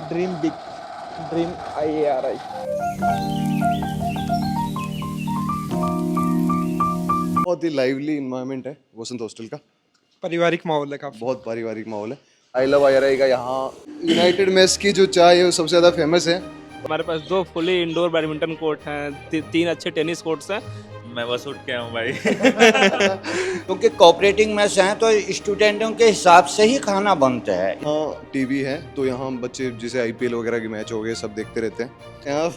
Dream big, dream IARI। बहुत ही lively environment है वसंत hostel का। पारिवारिक माहौल है काफी। बहुत पारिवारिक माहौल है। आई लव IRI का यहाँ यूनाइटेड मेस की जो चाय है वो सबसे ज़्यादा फेमस है। हमारे पास 2 फुली इंडोर बैडमिंटन कोर्ट हैं, 3 अच्छे टेनिस कोर्ट्स हैं। मैं बस उठ के आऊँ भाई। क्योंकि कोऑपरेटिंग मेस हैं तो स्टूडेंटों के हिसाब से ही खाना बनता है। यहाँ टीवी है तो यहाँ बच्चे जैसे IPL वगैरह के मैच हो गए सब देखते रहते हैं यहाँ।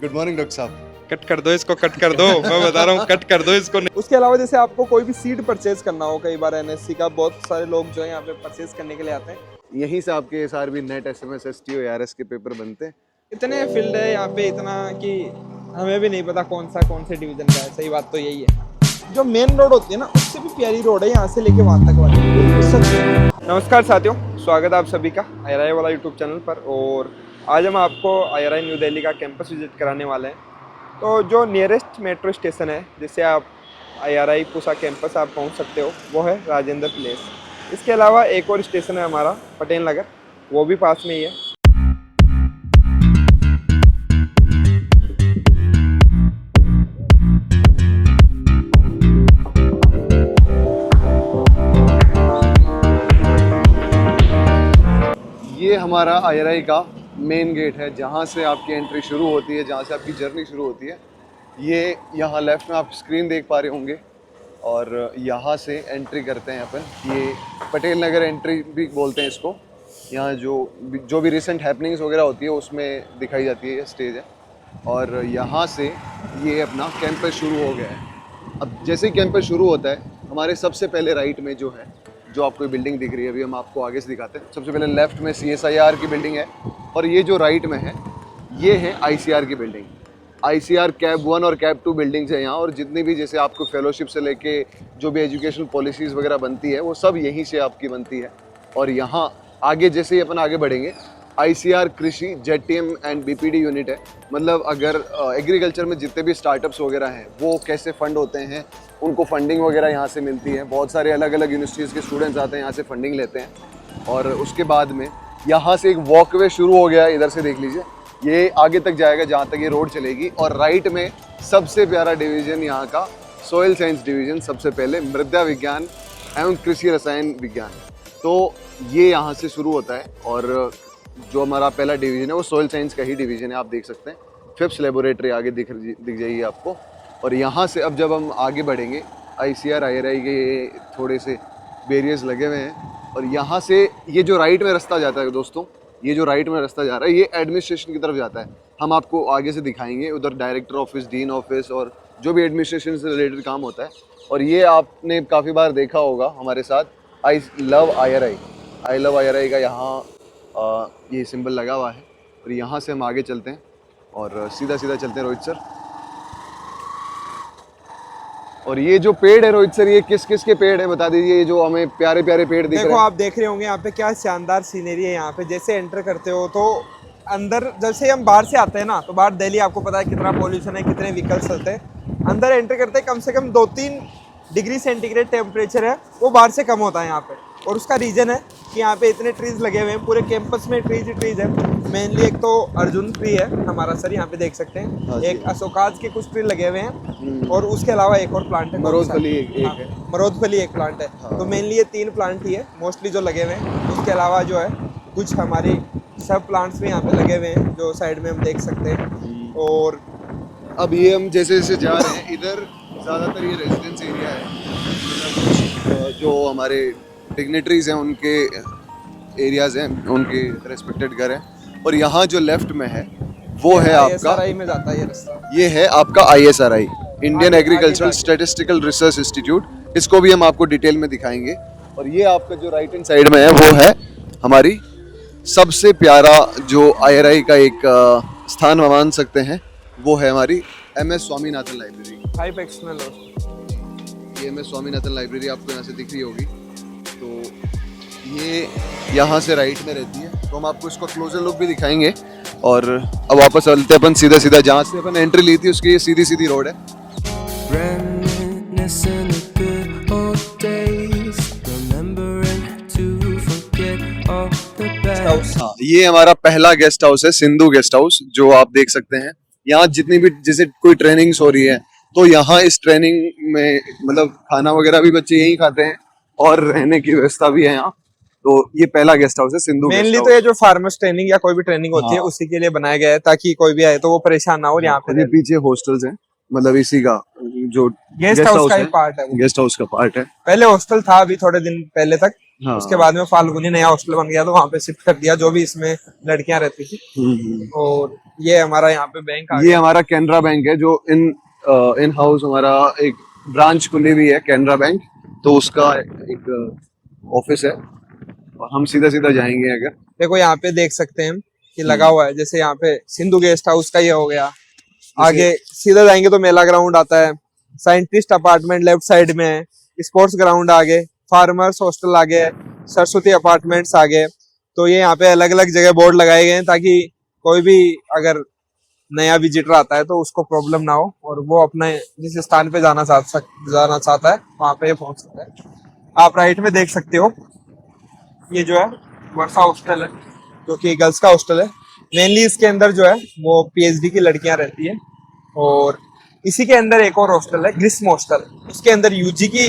गुड मॉर्निंग डॉक्टर साहब। कट कर दो इसको, कट कर दो। मैं बता रहा हूँ, कट कर दो इसको। उसके अलावा जैसे आपको कोई भी सीट परचेज करना हो, कई बार NSC का बहुत सारे लोग जो है यहाँ पे परचेज करने के लिए आते हैं। यहीं से आपके SRB net SMS STO ARS के पेपर बनते हैं। इतने फील्ड है यहाँ पे इतना कि हमें भी नहीं पता कौन से डिवीजन का है। सही बात तो यही है। जो मेन रोड होती है ना उससे भी प्यारी रोड है यहाँ से लेके वहाँ तक वाली। नमस्कार साथियों, स्वागत है आप सभी का IRI वाला यूट्यूब चैनल पर। और आज हम आपको IRI न्यू दिल्ली का कैंपस विजिट कराने वाले हैं। तो जो नियरेस्ट मेट्रो स्टेशन है जिससे आप IRI पूसा कैंपस आप पहुँच सकते हो वो है राजेंद्र प्लेस। इसके अलावा एक और स्टेशन है हमारा पटेल नगर, वो भी पास में ही है। ये हमारा IRI का मेन गेट है जहाँ से आपकी एंट्री शुरू होती है, जहाँ से आपकी जर्नी शुरू होती है। ये यहाँ लेफ्ट में आप स्क्रीन देख पा रहे होंगे और यहाँ से एंट्री करते हैं अपन। ये पटेल नगर एंट्री भी बोलते हैं इसको। यहाँ जो भी रिसेंट हैपनिंग्स वगैरह होती है उसमें दिखाई जाती है, ये स्टेज है। और यहाँ से ये अपना कैंपस शुरू हो गया है। अब जैसे ही कैंपस शुरू होता है हमारे सबसे पहले राइट में जो आपको बिल्डिंग दिख रही है, अभी हम आपको आगे से दिखाते हैं। सबसे पहले लेफ्ट में CSIR की बिल्डिंग है और ये जो राइट में है ये है ICR की बिल्डिंग। ICR कैब 1 और कैब 2 बिल्डिंग्स है यहाँ। और जितनी भी जैसे आपको फेलोशिप से लेके जो भी एजुकेशनल पॉलिसीज़ वगैरह बनती है वो सब यहीं से आपकी बनती है। और यहाँ आगे जैसे ही अपन आगे बढ़ेंगे ICR कृषि ZTM एंड BPD यूनिट है। मतलब अगर एग्रीकल्चर में जितने भी स्टार्टअप्स वगैरह हैं वो कैसे फंड होते हैं, उनको फंडिंग वगैरह यहाँ से मिलती है। बहुत सारे अलग अलग यूनिवर्सिटीज़ के स्टूडेंट्स आते हैं यहाँ से फंडिंग लेते हैं। और उसके बाद में यहाँ से एक वॉकवे शुरू हो गया है, इधर से देख लीजिए। ये आगे तक जाएगा जहाँ तक ये रोड चलेगी। और राइट में सबसे प्यारा डिवीज़न यहाँ का सॉइल साइंस डिवीज़न, सबसे पहले मृदा विज्ञान एवं कृषि रसायन विज्ञान। तो ये यहाँ से शुरू होता है। और जो हमारा पहला डिवीज़न है वो सॉइल साइंस का ही डिवीज़न है, आप देख सकते हैं। फिफ्थ लेबोरेटरी आगे दिख जाएगी आपको। और यहाँ से अब जब हम आगे बढ़ेंगे ICR IRI के थोड़े से बैरियर्स लगे हुए हैं। और यहाँ से ये जो राइट में रास्ता जाता है दोस्तों, ये जो राइट में रास्ता जा रहा है ये एडमिनिस्ट्रेशन की तरफ जाता है। हम आपको आगे से दिखाएंगे उधर डायरेक्टर ऑफिस, डीन ऑफिस और जो भी एडमिनिस्ट्रेशन से रिलेटेड काम होता है। और ये आपने काफ़ी बार देखा होगा हमारे साथ आई लव IRI का यहाँ ये सिंबल लगा हुआ है। और यहाँ से हम आगे चलते हैं और सीधा चलते हैं रोहित सर। और ये जो पेड़ है रोहित सर, ये किस के पेड़ है बता दीजिए। ये जो हमें प्यारे पेड़ दिख रहे हैं। देखो आप देख रहे होंगे यहाँ पे क्या शानदार सीनरी है। यहाँ पे जैसे एंटर करते हो तो अंदर, जैसे हम बाहर से आते हैं ना, तो बाहर दिल्ली आपको पता है कितना पॉल्यूशन है, कितने व्हीकल्स चलते हैं। अंदर एंटर करते कम से कम 2-3 डिग्री सेंटीग्रेड टेम्परेचर है वो बाहर से कम होता है यहाँ पे। और उसका रीज़न है कि यहाँ पे इतने ट्रीज लगे हुए हैं, पूरे कैंपस में ट्रीज है। मेनली एक तो अर्जुन ट्री है हमारा सर, यहाँ पे देख सकते हैं। हाँ, एक अशोकाज के कुछ ट्री लगे हुए हैं और उसके अलावा एक और प्लांट है, मरोदफली एक है। मरोदफली एक प्लांट है। हाँ। तो मेनली ये 3 प्लांट ही है मोस्टली जो लगे हुए हैं। उसके अलावा जो है कुछ हमारी सब प्लांट्स भी यहाँ पे लगे हुए हैं जो साइड में हम देख सकते हैं। और अब ये हम जैसे जा रहे हैं इधर ज़्यादातर ये रेजिडेंस एरिया है। मतलब जो हमारे डिग्नेटरीज हैं उनके एरियाज़ हैं, उनके रेस्पेक्टेड घर हैं। और यहाँ जो लेफ्ट में है वो है आपका ISRI में जाता है ये रास्ता। ये है आपका ISRI, Indian agricultural statistical research institute. इसको भी हम आपको डिटेल में दिखाएंगे। और ये आपका जो राइट हैंड साइड में है वो है हमारी सबसे प्यारा जो IRI का एक स्थान मान सकते हैं, वो है हमारी MS Swaminathan library. Hype external ये MS स्वामीनाथन लाइब्रेरी आपको यहाँ से दिख रही होगी। तो ये यहाँ से राइट में रहती है। तो हम आपको इसको क्लोजर लुक भी दिखाएंगे। और अब वापस चलते अपन सीधा जहाँ से अपन एंट्री ली थी उसकी ये सीधी रोड है। हाँ, ये हमारा पहला गेस्ट हाउस है, सिंधु गेस्ट हाउस, जो आप देख सकते हैं। यहाँ जितनी भी जैसे कोई ट्रेनिंग्स हो रही है तो यहाँ इस ट्रेनिंग में मतलब खाना वगैरह भी बच्चे यहीं खाते हैं और रहने की व्यवस्था भी है यहाँ। तो ये पहला गेस्ट हाउस है सिंधु गेस्ट मेनली हाउस। तो ये जो फार्मर्स ट्रेनिंग या कोई भी ट्रेनिंग होती है हाँ। उसी के लिए बनाया गया है, ताकि कोई भी आए तो वो परेशान ना हो। और यहाँ पे और ये पीछे हॉस्टल्स हैं, मतलब इसी का जो गेस्ट हाउस का ही पार्ट है वो। गेस्ट हाउस का पार्ट है। पहले हॉस्टल था अभी थोड़े दिन पहले तक, हाँ। उसके बाद में फाल्गुनी नया हॉस्टल बन गया तो वहाँ पे शिफ्ट कर दिया, जो भी इसमें लड़कियां रहती थी। और ये हमारा यहाँ पे बैंक आ ये गया। हमारा कैनरा बैंक है, जो इन हाउस हमारा एक ब्रांच खुली हुई है कैनरा बैंक, तो उसका एक ऑफिस है और हम सीधा सीधा जाएंगे। अगर देखो यहाँ पे देख सकते हैं कि लगा हुआ है, जैसे यहाँ पे सिंधु गेस्ट हाउस का ये हो गया। आगे सीधा जाएंगे तो मेला ग्राउंड आता है, साइंटिस्ट अपार्टमेंट लेफ्ट साइड में है, स्पोर्ट्स ग्राउंड आगे, फार्मर्स हॉस्टल आगे, सरस्वती अपार्टमेंट्स आगे। तो ये यहाँ पे अलग अलग जगह बोर्ड लगाए गए हैं ताकि कोई भी अगर नया विजिटर आता है तो उसको प्रॉब्लम ना हो और वो अपने जिस स्थान पे जाना चाहता है वहां पे पहुंच सकता है। आप राइट में देख सकते हो, ये जो है वर्षा हॉस्टल है, जो कि गर्ल्स का हॉस्टल है। मेनली इसके अंदर जो है वो पीएचडी की लड़कियां रहती है। और इसी के अंदर एक और हॉस्टल है ग्रीष्म हॉस्टल, उसके अंदर यूजी की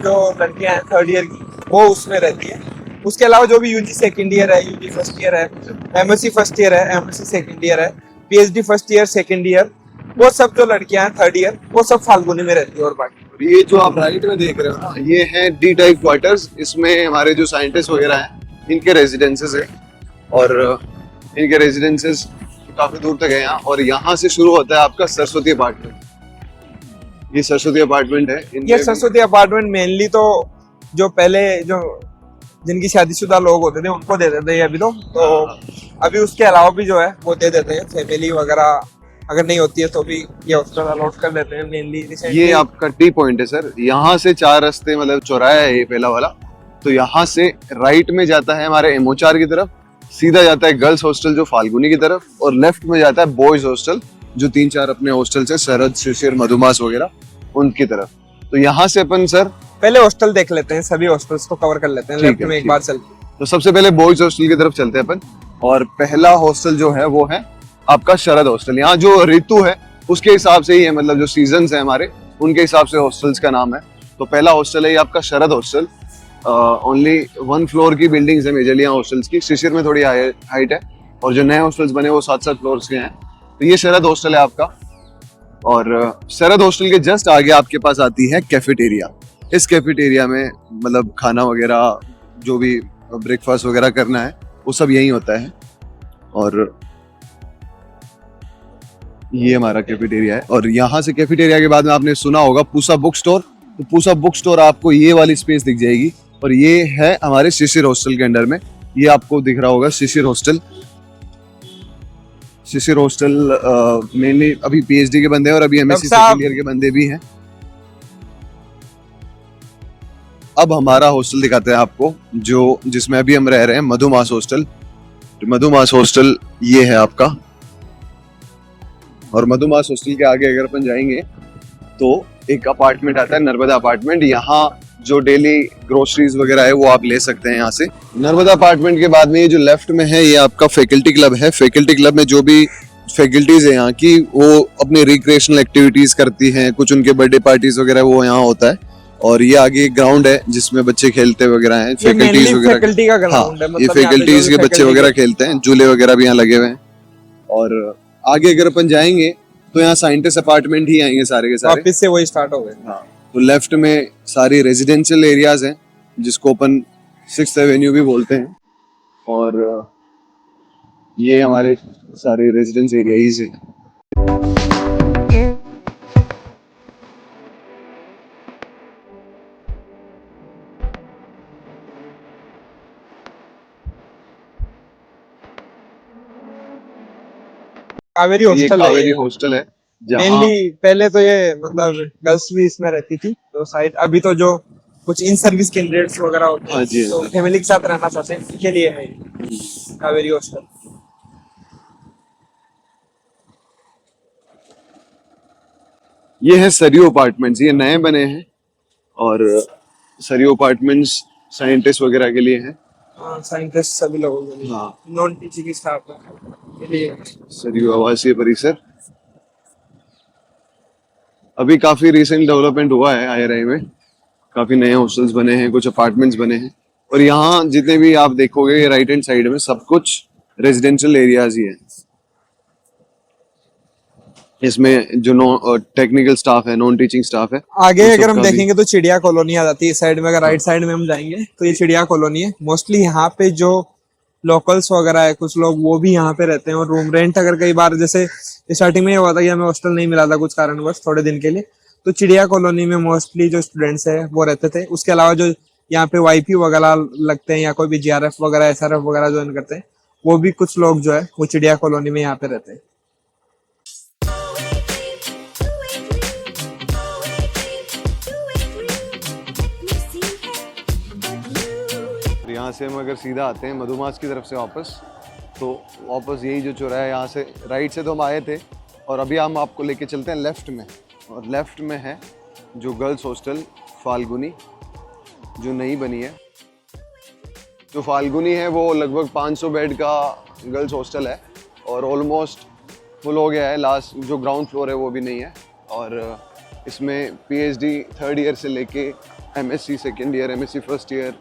जो लड़कियां हैं 3rd ईयर की वो उसमें रहती है। उसके अलावा जो भी यूजी 2nd ईयर है, यूजी 1st ईयर है, एमएससी 1st ईयर है, एमएससी 2nd ईयर है, PhD 1st year 2nd year, वो सब जो लड़कियां हैं 3rd ईयर, वो सब फाल्गुनी में रहती है। और बाकी ये जो आप राइट में देख रहे हो ना, ये है डी टाइप क्वार्टर्स। इसमें हमारे जो साइंटिस्ट वगैरह हैं इनके रेजिडेंसेस है और इनके रेजिडेंसेस काफी दूर तक है यहाँ। और यहाँ से शुरू होता है आपका सरस्वती अपार्टमेंट। ये सरस्वती अपार्टमेंट है। ये सरस्वती अपार्टमेंट मेनली तो जो पहले जो जिनकी शादीशुदा लोग होते थे उनको दे देते हैं अभी तो अभी उसके अलावा भी जो है वो दे देते हैं। फैमिली वगैरह अगर नहीं होती है तो भी ये हॉस्टल अलॉट कर देते हैं मेनली। ये आपका टी पॉइंट है सर। यहाँ से 4 रास्ते, मतलब चौराहा है ये पहला वाला। तो यहाँ से राइट में जाता है हमारे एमओचार की तरफ, सीधा जाता है गर्ल्स हॉस्टल जो फाल्गुनी की तरफ, और लेफ्ट में जाता है बॉयज हॉस्टल जो 3-4 अपने हॉस्टल्स है, शरद, शिशिर, मधुमास वगैरह, उनकी तरफ। तो यहाँ से अपन सर पहले हॉस्टल देख लेते हैं, सभी हॉस्टल्स को कवर कर लेते हैं। लेफ्ट में एक बार चलते तो सबसे पहले बॉयज हॉस्टल की तरफ चलते हैं अपन। और पहला हॉस्टल जो है वो है आपका शरद हॉस्टल। यहाँ जो ऋतु है उसके हिसाब से ही है, मतलब जो सीजन्स है हमारे उनके हिसाब से हॉस्टल्स का नाम है। तो पहला हॉस्टल है ये आपका शरद हॉस्टल। ओनली 1 फ्लोर की बिल्डिंग्स है मेजरली यहाँ हॉस्टल्स की। शिशिर में थोड़ी हाइट है और जो नए हॉस्टल्स बने वो 7-7 फ्लोर्स के हैं। तो ये शरद हॉस्टल है आपका। और शरद हॉस्टल के जस्ट आगे आपके पास आती है कैफेटेरिया। इस कैफेटेरिया में मतलब खाना वगैरह जो भी ब्रेकफास्ट वगैरह करना है वो सब यहीं होता है। और ये हमारा कैफेटेरिया है। और यहाँ से कैफेटेरिया के बाद में आपने सुना होगा पूसा बुक स्टोर। तो पूसा बुक स्टोर आपको ये वाली स्पेस दिख जाएगी और ये है हमारे शिशिर हॉस्टल के अंडर में। ये आपको दिख रहा होगा शिशिर हॉस्टल। शिशिर हॉस्टल मेनली अभी पीएचडी के बंदे हैं और अभी एमएससी 2nd ईयर के बंदे भी हैं। अब हमारा हॉस्टल दिखाते हैं आपको, जो जिसमें अभी हम रह रहे हैं, मधुमास हॉस्टल। मधुमास हॉस्टल ये है आपका। और मधुमास हॉस्टल के आगे अगर अपन जाएंगे तो एक अपार्टमेंट आता है, नर्मदा अपार्टमेंट। यहाँ जो डेली ग्रोसरीज वगैरह है वो आप ले सकते हैं यहाँ से। नर्मदा अपार्टमेंट के बाद में ये जो लेफ्ट में है ये आपका फैकल्टी क्लब है। फैकल्टी क्लब में जो भी फैकल्टीज है यहाँ की वो अपनी रिक्रिएशनल एक्टिविटीज करती हैं। कुछ उनके बर्थडे पार्टीज वगैरह वो यहाँ होता है। और ये आगे एक ग्राउंड है जिसमें बच्चे खेलते वगैरह हैं, फैकल्टीज वगैरह। फैकल्टी का ग्राउंड है, हाँ, ये फैकल्टीज के बच्चे वगैरह खेलते हैं, झूले वगैरह भी यहाँ लगे हुए हैं। और आगे अगर अपन जाएंगे तो यहाँ साइंटिस्ट अपार्टमेंट ही आएंगे सारे के सारे। वापस से वही स्टार्ट हो गए। हाँ, तो लेफ्ट में सारी रेजिडेंशियल एरियाज हैं जिसको अपन 6th एवेन्यू भी बोलते हैं। और ये हमारे सारे रेजिडेंस एरिया ही से। कावेरी ये हॉस्टल है। कावेरी हॉस्टल है जहाँ मेनली पहले तो ये मतलब गर्ल्स भी इसमें रहती थी तो साइड। अभी तो जो कुछ इन सर्विस कैंडिडेट्स वगैरह होते हाँ जी, हैं तो फैमिली के साथ रहना चाहते हैं, इनके लिए है कावेरी हॉस्टल। ये है सरयू अपार्टमेंट्स। ये नए बने हैं और सरयू अपार्टमेंट्स साइंटिस्ट वगैरह के लिए हैं। साइंटिस्ट सभी लोगों के लिए, हाँ नॉन टीचिंग स्टाफ के लिए। सर ये आवासीय परिसर अभी काफी रिसेंट डेवलपमेंट हुआ है आईआरआई में। काफी नए हॉस्टल्स बने हैं, कुछ अपार्टमेंट्स बने हैं, और यहाँ जितने भी आप देखोगे राइट हैंड साइड में सब कुछ रेजिडेंशियल एरियाज ही है। इसमें जो टेक्निकल स्टाफ है, नॉन टीचिंग स्टाफ है, आगे वो अगर हम सबका भी- देखेंगे तो चिड़िया कॉलोनी आ जाती है इस साइड में। अगर राइट साइड में हम जाएंगे तो ये चिड़िया कॉलोनी है। मोस्टली यहाँ पे जो लोकल्स वगैरह है, कुछ लोग वो भी यहाँ पे रहते हैं। और रूम रेंट अगर कई बार, जैसे स्टार्टिंग में ये हुआ था कि हमें हॉस्टल नहीं मिला था कुछ कारणवश थोड़े दिन के लिए, तो चिड़िया कॉलोनी में मोस्टली जो स्टूडेंट्स है वो रहते थे। उसके अलावा जो यहाँ पे वाईपी वगैरह लगते हैं या कोई भी जीआरएफ वगैरह एसआरएफ वगैरह ज्वाइन करते हैं, वो भी कुछ लोग जो है वो चिड़िया कॉलोनी में यहाँ पे रहते हैं। यहाँ से हम अगर सीधा आते हैं मधुमास की तरफ से वापस, तो वापस यही जो चौराहा है, यहाँ से राइट से तो हम आए थे, और अभी हम आपको लेके चलते हैं लेफ्ट में। और लेफ्ट में है जो गर्ल्स हॉस्टल फाल्गुनी, जो नई बनी है। जो फाल्गुनी है वो लगभग 500 बेड का गर्ल्स हॉस्टल है, और ऑलमोस्ट फुल हो गया है। लास्ट जो ग्राउंड फ्लोर है वो भी नहीं है। और इसमें पीएचडी थर्ड ईयर से लेके MSc second year, MSc first year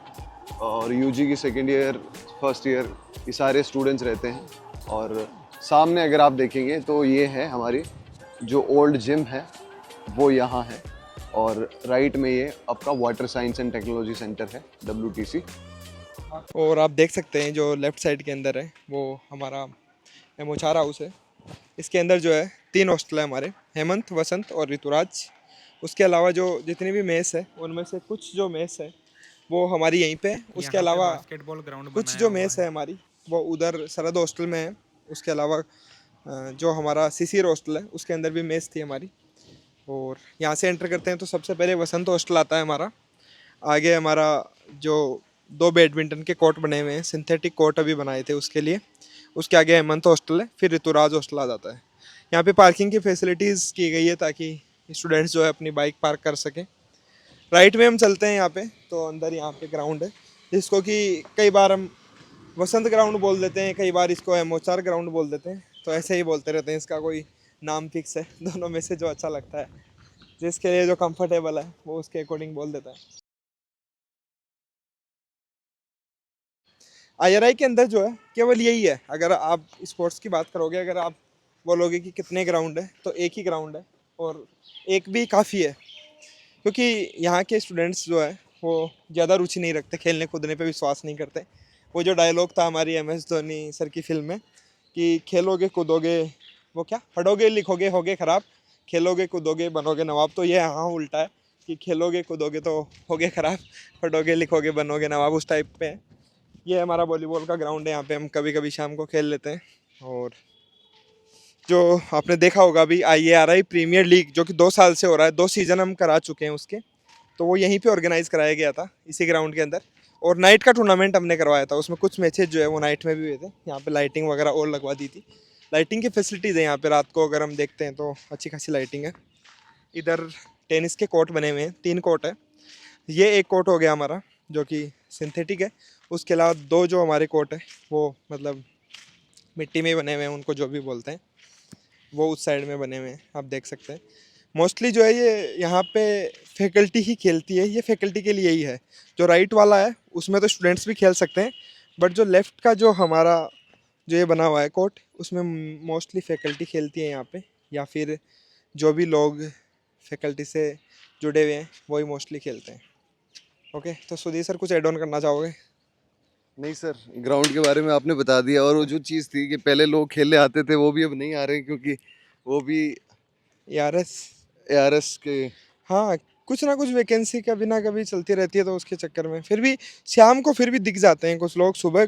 और यूजी की सेकेंड ईयर फर्स्ट ईयर, ये सारे स्टूडेंट्स रहते हैं। और सामने अगर आप देखेंगे तो ये है हमारी जो ओल्ड जिम है वो यहाँ है, और राइट में ये आपका water science and technology centre है, WTC। और आप देख सकते हैं जो लेफ्ट साइड के अंदर है वो हमारा एमओचार हाउस है। इसके अंदर जो है 3 हॉस्टल है हमारे, हेमंत, वसंत और ऋतुराज। उसके अलावा जो जितनी भी मेस है उनमें से कुछ जो मेस है वो हमारी यहीं पे है। उसके अलावा बास्केटबॉल ग्राउंड कुछ जो मेस है हमारी वो उधर सरहद हॉस्टल में है। उसके अलावा जो हमारा सिसिर हॉस्टल है उसके अंदर भी मेस थी हमारी। और यहाँ से एंटर करते हैं तो सबसे पहले वसंत हॉस्टल आता है हमारा। आगे हमारा जो 2 बैडमिंटन के कोर्ट बने हुए हैं, सिंथेटिक कोर्ट अभी बनाए थे उसके लिए। उसके आगे हेमंत हॉस्टल है, फिर ऋतुराज हॉस्टल आ जाता है। यहाँ पे पार्किंग की फैसिलिटीज़ की गई है ताकि स्टूडेंट्स जो है अपनी बाइक पार्क कर सकें। राइट में हम चलते हैं यहाँ पे तो अंदर यहाँ पे ग्राउंड है, जिसको कि कई बार हम वसंत ग्राउंड बोल देते हैं, कई बार इसको एमओचार ग्राउंड बोल देते हैं। तो ऐसे ही बोलते रहते हैं, इसका कोई नाम फिक्स है। दोनों में से जो अच्छा लगता है, जिसके लिए जो कंफर्टेबल है वो उसके अकॉर्डिंग बोल देता है। आईआरआई के अंदर जो है केवल यही है। अगर आप स्पोर्ट्स की बात करोगे, अगर आप बोलोगे कि कितने ग्राउंड है, तो एक ही ग्राउंड है, और एक भी काफ़ी है। क्योंकि यहाँ के स्टूडेंट्स जो है वो ज़्यादा रुचि नहीं रखते, खेलने कूदने पे विश्वास नहीं करते। वो जो डायलॉग था हमारी MS धोनी सर की फिल्म में कि खेलोगे कूदोगे, वो क्या, पढ़ोगे लिखोगे होगे ख़राब, खेलोगे कूदोगे बनोगे नवाब। तो ये यहाँ उल्टा है कि खेलोगे कूदोगे तो होगे ख़राब, पढ़ोगे लिखोगे बनोगे नवाब, उस टाइप पे है। ये हमारा वॉलीबॉल का ग्राउंड है, यहाँ पे हम कभी कभी शाम को खेल लेते हैं। और जो आपने देखा होगा अभी IARI प्रीमियर लीग जो कि 2 साल से हो रहा है, 2 सीज़न हम करा चुके हैं उसके, तो वो यहीं पे ऑर्गेनाइज़ कराया गया था इसी ग्राउंड के अंदर। और नाइट का टूर्नामेंट हमने करवाया था, उसमें कुछ मैचेज जो है वो नाइट में भी हुए थे। यहाँ पे लाइटिंग वगैरह और लगवा दी थी। लाइटिंग की फैसिलिटीज़ है यहाँ पे, रात को अगर हम देखते हैं तो अच्छी खासी लाइटिंग है। इधर टेनिस के कोर्ट बने हुए हैं, 3 कोर्ट है। ये एक कोर्ट हो गया हमारा जो कि सिंथेटिक है। उसके अलावा 2 जो हमारे कोर्ट है वो मतलब मिट्टी में ही बने हुए हैं, उनको जो भी बोलते हैं, वो उस साइड में बने हुए हैं, आप देख सकते हैं। मोस्टली जो है ये यहाँ पे फैकल्टी ही खेलती है, ये फैकल्टी के लिए ही है। जो राइट वाला है उसमें तो स्टूडेंट्स भी खेल सकते हैं, बट जो लेफ़्ट का जो हमारा जो ये बना हुआ है कोर्ट, उसमें मोस्टली फैकल्टी खेलती है यहाँ पे, या फिर जो भी लोग फैकल्टी से जुड़े हुए हैं वही मोस्टली खेलते हैं। ओके, तो सुधीर सर कुछ एड ऑन करना चाहोगे? नहीं सर, ग्राउंड के बारे में आपने बता दिया। और वो जो चीज़ थी कि पहले लोग खेलने आते थे वो भी अब नहीं आ रहे, क्योंकि वो भी ARS, ARS के हाँ, कुछ ना कुछ वैकेंसी कभी ना कभी चलती रहती है, तो उसके चक्कर में फिर भी शाम को फिर भी दिख जाते हैं कुछ लोग। सुबह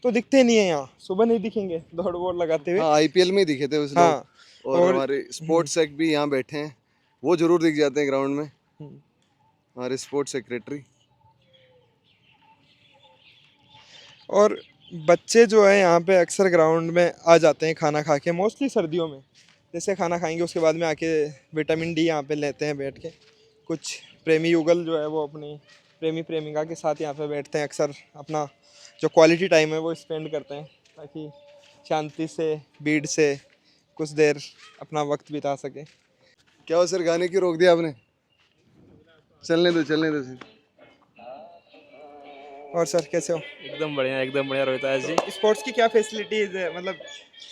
तो दिखते नहीं है, यहाँ सुबह नहीं दिखेंगे दौड़ वोड़ लगाते हुए। हाँ, IPL में ही दिखे थे उस हाँ, लोग। और हमारे स्पोर्ट्स सेक भी यहाँ बैठे हैं, वो जरूर दिख जाते हैं ग्राउंड में, हमारे स्पोर्ट्स सेक्रेटरी। और बच्चे जो है यहाँ पे अक्सर ग्राउंड में आ जाते हैं खाना खा के, मोस्टली सर्दियों में। जैसे खाना खाएंगे उसके बाद में आके विटामिन D यहाँ पे लेते हैं बैठ के। कुछ प्रेमी युगल जो है वो अपनी प्रेमी प्रेमिका के साथ यहाँ पे बैठते हैं, अक्सर अपना जो क्वालिटी टाइम है वो स्पेंड करते हैं, ताकि शांति से भीड़ से कुछ देर अपना वक्त बिता सके। क्या हो सर, गाने क्यों रोक दिया आपने? चलने दो सर। और सर कैसे हो? एकदम बढ़िया रोहिताज जी। स्पोर्ट्स की क्या फैसिलिटीज है, मतलब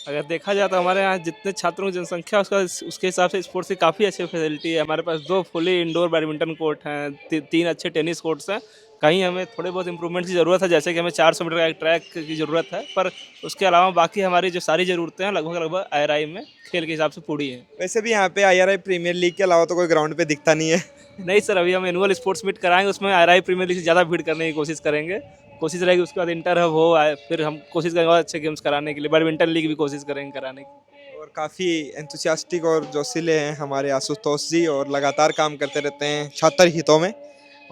अगर देखा जाए तो हमारे यहाँ जितने छात्रों की जनसंख्या उसके हिसाब से स्पोर्ट्स की काफ़ी अच्छी फैसिलिटी है। हमारे पास 2 फुली इंडोर बैडमिंटन कोर्ट हैं, 3 अच्छे टेनिस कोर्ट्स हैं। कहीं हमें थोड़े बहुत इंप्रूवमेंट की ज़रूरत है, जैसे कि हमें 400 मीटर का एक ट्रैक की ज़रूरत है, पर उसके अलावा बाकी हमारी जो सारी ज़रूरतें हैं लगभग IRI में खेल के हिसाब से पूरी हैं। वैसे भी यहाँ पे IRI प्रीमियर लीग के अलावा तो कोई ग्राउंड पे दिखता नहीं है। नहीं सर, अभी हम एनुअल स्पोर्ट्स मीट कराएंगे, उसमें IRI प्रीमियर लीग से ज़्यादा भीड़ करने की कोशिश करेंगे। कोशिश रहेगी उसके बाद इंटर हब हो, फिर हम कोशिश करेंगे और अच्छे गेम्स कराने के लिए। बैडमिंटन लीग भी कोशिश करेंगे कराने की। और काफ़ी एंथुसियास्टिक और जोशीले हैं हमारे आशुतोष जी, और लगातार काम करते रहते हैं छात्र हितों में।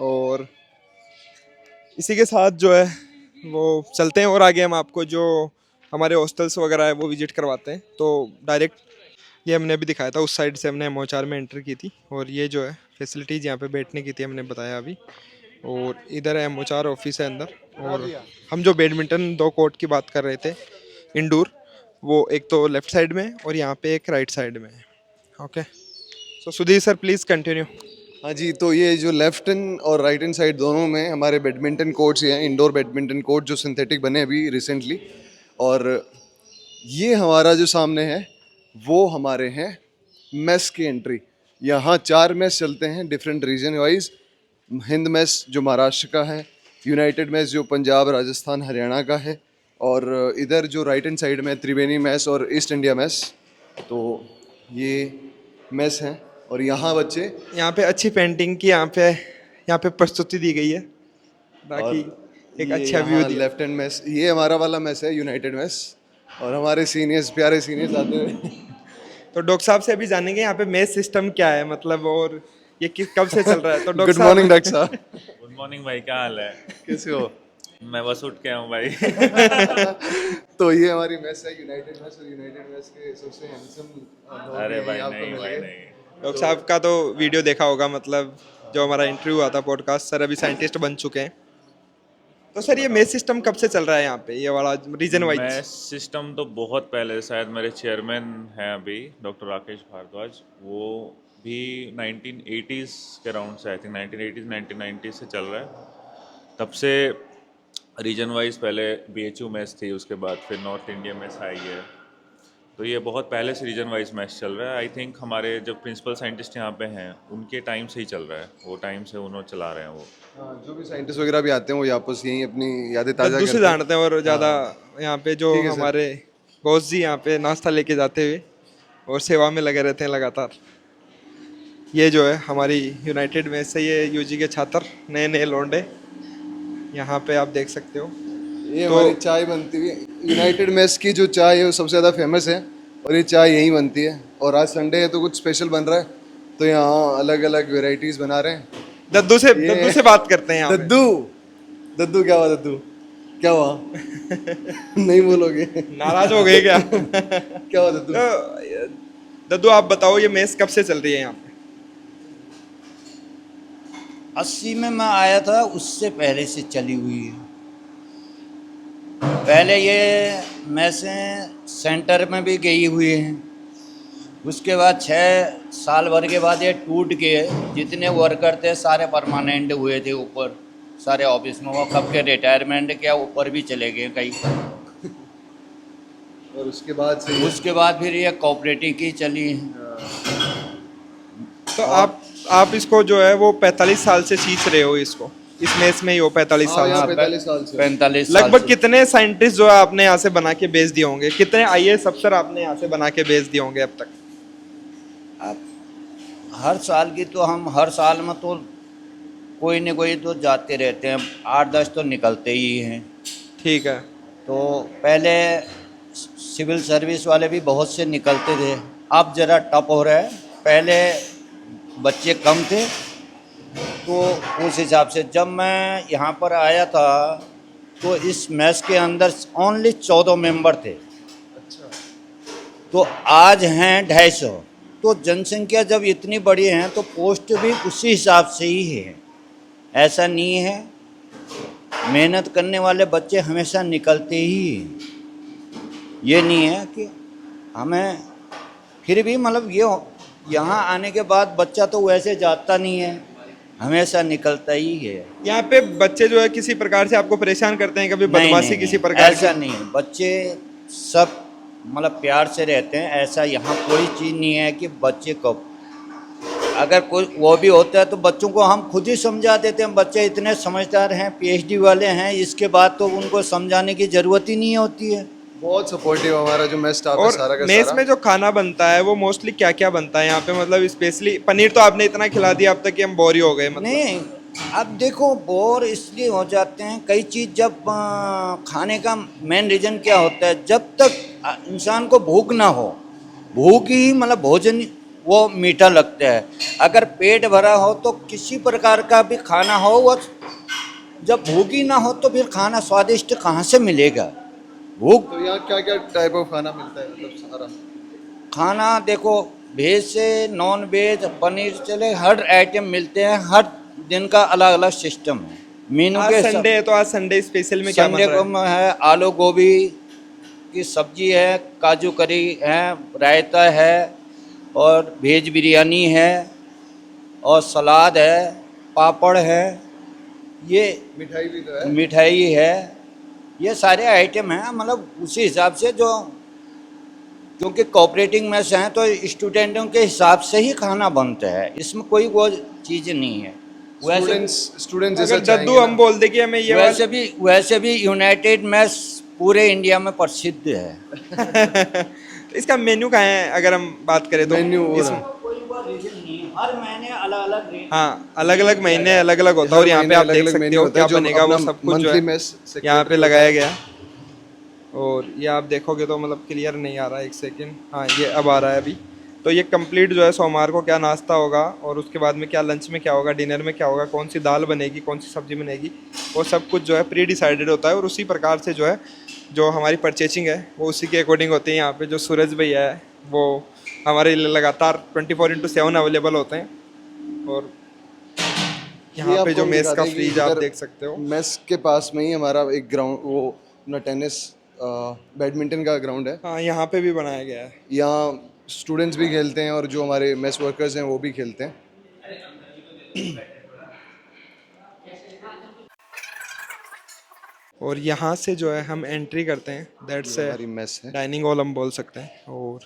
और इसी के साथ जो है वो चलते हैं और आगे हम आपको जो हमारे हॉस्टल्स वगैरह है वो विजिट करवाते हैं। तो डायरेक्ट ये हमने अभी दिखाया था, उस साइड से हमने MOHR में एंटर की थी, और ये जो है फैसिलिटीज़ यहाँ पे बैठने की थी हमने बताया अभी। और इधर MOHR ऑफिस है अंदर। और हम जो बैडमिंटन 2 कोर्ट की बात कर रहे थे इंडोर, वो एक तो लेफ्ट साइड में और यहाँ पे एक राइट साइड में है। Okay, so Sudhir sir please continue. हाँ जी, तो ये जो लेफ्ट हैंड और राइट हैंड साइड दोनों में हमारे बैडमिंटन कोर्ट्स हैं, इंडोर बैडमिंटन कोर्ट जो सिंथेटिक बने अभी रिसेंटली। और ये हमारा जो सामने है वो हमारे हैं मेस की एंट्री। यहाँ 4 मेस चलते हैं different region wise. Hind mess जो महाराष्ट्र का है, यूनाइटेड मेस जो पंजाब, राजस्थान, हरियाणा का है, और इधर जो राइट हैंड साइड में त्रिवेणी मेस और ईस्ट इंडिया मेस। तो ये मेस हैं और यहाँ बच्चे, यहाँ पे अच्छी पेंटिंग की यहाँ पे प्रस्तुति दी गई है, ताकि एक अच्छा व्यू दिया। लेफ्ट हैंड मेस, ये हमारा वाला मेस है यूनाइटेड मेस, और हमारे सीनियर्स, प्यारे सीनियर्स आते हुए। तो डॉक्टर साहब से अभी जानेंगे यहाँ पे मेस सिस्टम क्या है, मतलब, और ये कब से चल रहा है। तो गुड मॉर्निंग डॉक्टर साहब। गुड मॉर्निंग भाई, क्या हाल है? कैसे हो? मैं बस उठ के आया हूँ भाई। तो ये हमारी मेस है यूनाइटेड मेस, और यूनाइटेड मेस के सबसे हैंडसम। अरे भाई नहीं भाई नहीं। डॉक्टर साहब का तो वीडियो देखा होगा, मतलब जो हमारा इंटरव्यू हुआ था पॉडकास्ट, सर अभी साइंटिस्ट बन चुके हैं। तो सर ये मेस सिस्टम कब से चल रहा है यहाँ पे, ये वाला रीजन वाइज? मैथ सिस्टम तो बहुत पहले, शायद मेरे चेयरमैन हैं अभी डॉक्टर राकेश भारद्वाज, वो भी 1980s के राउंड से, आई थिंक 1980s 1990s से चल रहा है। तब से रीजन वाइज पहले BHU मैच थी, उसके बाद फिर नॉर्थ इंडिया मैच आई है। तो ये बहुत पहले से रीजन वाइज मैच चल रहा है। आई थिंक हमारे जो प्रिंसिपल साइंटिस्ट यहाँ पे हैं उनके टाइम से ही चल रहा है, वो टाइम से उन्होंने चला रहे हैं वो। हाँ, जो भी साइंटिस्ट वगैरह भी आते हैं वो आपस यहीं अपनी यादें ताज़ा दूसरे करते हैं। जानते हैं, और ज़्यादा यहाँ पे जो ठीक है सर। हमारे बॉस जी यहाँ पे नाश्ता लेके जाते हुए और सेवा में लगे रहते हैं लगातार। ये जो है हमारी यूनाइटेड में से ये UG के छात्र, नए लौंडे, यहाँ पे आप देख सकते हो। ये हमारी चाय बनती हुई, यूनाइटेड मेस की जो चाय है वो सबसे ज़्यादा फेमस है, और ये चाय यहीं बनती है। और आज संडे है तो कुछ स्पेशल बन रहा है, तो यहाँ अलग अलग वेराइटीज़ बना रहे हैं। दद्दू से बात करते हैं यहाँ पे। दद्दू क्या हुआ? दद्दू क्या हुआ? नहीं बोलोगे? नाराज हो गए क्या? क्या हुआ दद्दू? दद्दू आप बताओ, ये मेस कब से चल रही है यहाँ पे? 80 में मैं आया था, उससे पहले से चली हुई है। पहले ये मैसें सेंटर में भी गई हुई हैं, उसके बाद 6 साल भर के बाद ये टूट के जितने वर्कर थे सारे परमानेंट हुए थे ऊपर, सारे ऑफिस में। वो कब के रिटायरमेंट किया, ऊपर भी चले गए कई। और उसके बाद फिर ये कोऑपरेटिव की चली है। तो आप इसको जो है वो 45 साल से सींच रहे हो इसको, इस मेस में ही हो 45 साल से? 45 साल से। 45 साल लगभग से। कितने साइंटिस्ट जो है आपने यहाँ से बना के भेज दिए होंगे? कितने IAS अफसर आपने यहाँ से बना के भेज दिए होंगे अब तक? अब हर साल की तो हम हर साल में तो कोई न कोई तो जाते रहते हैं, 8-10 तो निकलते ही हैं। ठीक है। तो पहले सिविल सर्विस वाले भी बहुत से निकलते थे, अब ज़रा टफ हो रहा है। पहले बच्चे कम थे, तो उस हिसाब से जब मैं यहाँ पर आया था तो इस मैच के अंदर ओनली 14 मेंबर थे। अच्छा। तो आज हैं 250। तो जनसंख्या जब इतनी बड़ी है तो पोस्ट भी उसी हिसाब से ही है, ऐसा नहीं है मेहनत करने वाले बच्चे हमेशा निकलते ही हैं। ये नहीं है कि हमें फिर भी मतलब यहाँ आने के बाद बच्चा तो वैसे जाता नहीं है, हमेशा निकलता ही है। यहाँ पे बच्चे जो है किसी प्रकार से आपको परेशान करते हैं, कभी नहीं बदमाशी नहीं किसी नहीं, प्रकार ऐसा की? नहीं है। बच्चे सब मतलब प्यार से रहते हैं। ऐसा यहाँ कोई चीज़ नहीं है कि बच्चे को, अगर कोई वो भी होता है तो बच्चों को हम खुद ही समझा देते हैं। बच्चे इतने समझदार हैं, पीएचडी वाले हैं, इसके बाद तो उनको समझाने की ज़रूरत ही नहीं होती है। बहुत सपोर्टिव हमारा जो मेस स्टाफ है, और सारा का मेस सारा। में जो खाना बनता है वो मोस्टली क्या क्या बनता है यहाँ पे? मतलब स्पेशली पनीर तो आपने इतना खिला दिया अब तक कि हम बोर ही हो गए मतलब। नहीं, अब देखो बोर इसलिए हो जाते हैं कई चीज़ जब खाने का मेन रीज़न क्या होता है, जब तक इंसान को भूख ना हो, भूख ही मतलब भोजन वो मीठा लगता है। अगर पेट भरा हो तो किसी प्रकार का भी खाना हो, वो जब भूख ही ना हो तो फिर खाना स्वादिष्ट कहाँ से मिलेगा? भूख तो यहाँ क्या क्या टाइप ऑफ खाना मिलता है, मतलब सारा? खाना देखो, वेज से नॉन वेज पनीर चले, हर आइटम मिलते हैं। हर दिन का अलग अलग सिस्टम है मेनू आज के। संडे है तो आज संडे स्पेशल में क्या बन संडे रहा को है? में है आलू गोभी की सब्जी है, काजू करी है, रायता है, और वेज बिरयानी है, और सलाद है, पापड़ है, ये मिठाई भी तो है। मिठाई है। ये सारे आइटम हैं, मतलब उसी हिसाब से जो, क्योंकि कोऑपरेटिंग मेस हैं तो स्टूडेंटों के हिसाब से ही खाना बनता है, इसमें कोई वो चीज़ नहीं है। स्टूडेंट्स जैसा अगर दद्दू चाहेंगे हम ना। बोल दे कि हमें ये वैसे भी यूनाइटेड मेस पूरे इंडिया में प्रसिद्ध है। तो इसका मेन्यू कहाँ है अगर हम बात करें तो? मेन्यू वो इसमें रहा। कोई वो रीजन नहीं है, हर महीने अलग अलग रेट। हाँ, अलग अलग महीने अलग अलग होता है। और हर यहाँ पे महीने आप देख अलग-अलग सकते मेन्यू हो होता है, क्या जो बनेगा वो अपना सब कुछ जो मंथली है मेस यहाँ सेक्रेटरी पे होता लगाया है। गया है। और ये आप देखोगे तो मतलब क्लियर नहीं आ रहा है, एक सेकेंड। हाँ, ये अब आ रहा है अभी। तो ये कंप्लीट जो है सोमवार को क्या नाश्ता होगा और उसके बाद में क्या लंच में क्या होगा, डिनर में क्या होगा, कौन सी दाल बनेगी, कौन सी सब्जी बनेगी, वो सब कुछ जो है प्री डिसाइडेड होता है। और उसी प्रकार से जो है जो हमारी परचेजिंग है वो उसी के अकॉर्डिंग होती है। यहाँ पे जो सूरज भैया है वो हमारे लिए लगातार 24/7 अवेलेबल होते हैं। और ये यहाँ पे आपको जो हम मेस का दिखाते हैं कि फ्रीज आप इधर देख सकते हो। मेस के पास में ही हमारा एक ग्राउंड, वो अपना टेनिस बैडमिंटन का ग्राउंड है। हाँ, यहाँ पे भी बनाया गया है। यहाँ स्टूडेंट्स भी खेलते हैं और जो हमारे मेस वर्कर्स हैं वो भी खेलते हैं। और यहाँ से जो है हम एंट्री करते हैं, दैट्स ये हमारी मेस है। डाइनिंग हॉल हम बोल सकते हैं। और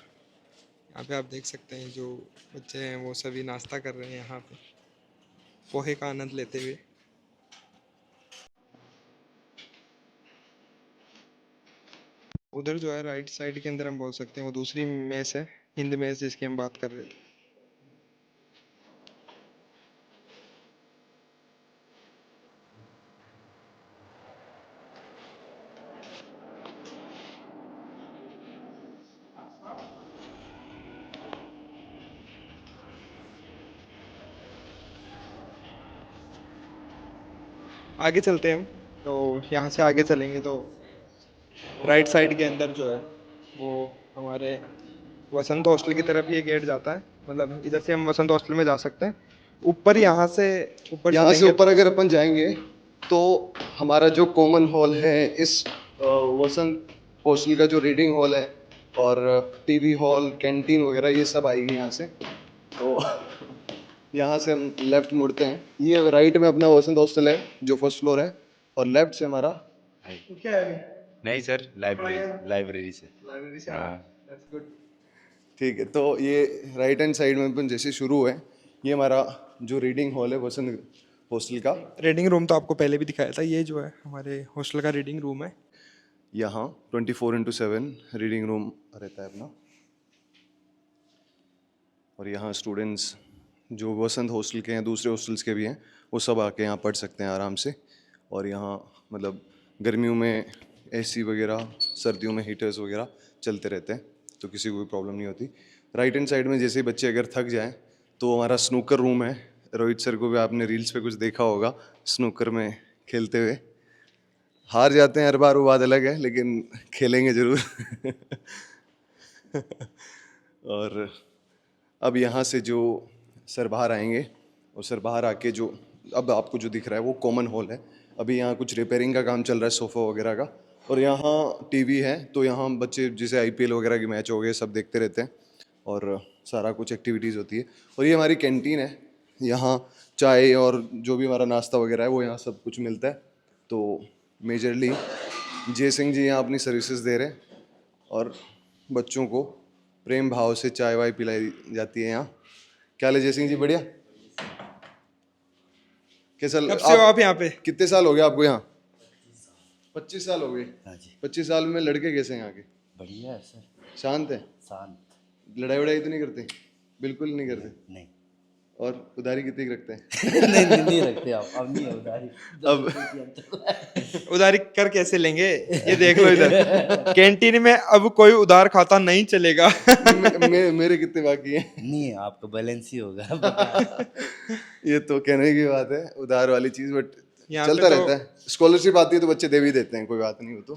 यहाँ पे आप देख सकते हैं जो बच्चे हैं वो सभी नाश्ता कर रहे हैं यहाँ पे, पोहे का आनंद लेते हुए। उधर जो है राइट साइड के अंदर हम बोल सकते हैं वो दूसरी मेस है, हिंद मेस जिसकी हम बात कर रहे थे। आगे चलते हैं हम। तो यहाँ से आगे चलेंगे तो राइट साइड के अंदर जो है वो हमारे वसंत हॉस्टल की तरफ ये गेट जाता है। मतलब इधर से हम वसंत हॉस्टल में जा सकते हैं। ऊपर यहाँ से ऊपर यहाँ से चलेंगे ऊपर अगर अपन जाएंगे तो हमारा जो कॉमन हॉल है इस वसंत हॉस्टल का, जो रीडिंग हॉल है और टीवी हॉल, कैंटीन वगैरह, ये सब आएगी यहाँ से। तो यहाँ से हम लेफ्ट मुड़ते हैं, ये राइट में अपना वसंत हॉस्टल है जो फर्स्ट फ्लोर है, और लेफ्ट से हमारा क्या है नहीं सर, लाइब्रेरी से। लाइब्रेरी से। हाँ। That's good. ठीक है। तो ये राइट हैंड साइड में अपन जैसे शुरू है, ये हमारा जो रीडिंग हॉल है वसंत हॉस्टल का। रीडिंग रूम तो आपको पहले भी दिखाया था, ये जो है हमारे हॉस्टल का रीडिंग रूम है। यहाँ 24/7 रीडिंग रूम रहता है अपना। और यहाँ स्टूडेंट्स जो वसंत हॉस्टल के हैं, दूसरे हॉस्टल्स के भी हैं, वो सब आके यहाँ पढ़ सकते हैं आराम से। और यहाँ मतलब गर्मियों में एसी वगैरह, सर्दियों में हीटर्स वगैरह चलते रहते हैं, तो किसी को कोई प्रॉब्लम नहीं होती। राइट हैंड साइड में जैसे ही बच्चे अगर थक जाएं तो हमारा स्नूकर रूम है। रोहित सर को भी आपने रील्स पे कुछ देखा होगा स्नूकर में खेलते हुए। हार जाते हैं हर बार, वो बात अलग है, लेकिन खेलेंगे ज़रूर। और अब यहाँ से जो सर बाहर आएंगे, और सर बाहर आके जो अब आपको जो दिख रहा है वो कॉमन हॉल है। अभी यहाँ कुछ रिपेयरिंग का काम चल रहा है सोफ़ा वगैरह का। और यहाँ टीवी है, तो यहाँ बच्चे जैसे आईपीएल वगैरह के मैच हो गए सब देखते रहते हैं और सारा कुछ एक्टिविटीज़ होती है। और ये हमारी कैंटीन है, यहाँ चाय और जो भी हमारा नाश्ता वगैरह है वो यहाँ सब कुछ मिलता है। तो मेजरली जय सिंह जी यहाँ अपनी सर्विसेज दे रहे हैं और बच्चों को प्रेम भाव से चाय वाय पिलाई जाती है यहाँ। क्या हाल है जय सिंह जी, बढ़िया? कैसा कब से हो आप यहाँ पे? कितने साल हो गए आपको यहाँ? 25 साल हो गए। हाँ जी, 25 साल में लड़के कैसे हैं यहाँ के? बढ़िया है सर। शांत है? शांत। लड़ाई वड़ाई तो नहीं करते? बिल्कुल नहीं करते। नहीं और उधारी कितनी की रखते हैं? नहीं रखते आप, अब नहीं है उधारी। अब उधारी कर कैसे लेंगे? ये देख लो इधर कैंटीन में अब कोई उधार खाता नहीं चलेगा। मेरे कितने बाकी हैं? नहीं है, आपका बैलेंस ही होगा। ये तो कहने की बात है, उधार वाली चीज़, बट यहाँ चलता पे तो- रहता है। स्कॉलरशिप आती है तो बच्चे दे भी देते हैं, कोई बात नहीं हो तो।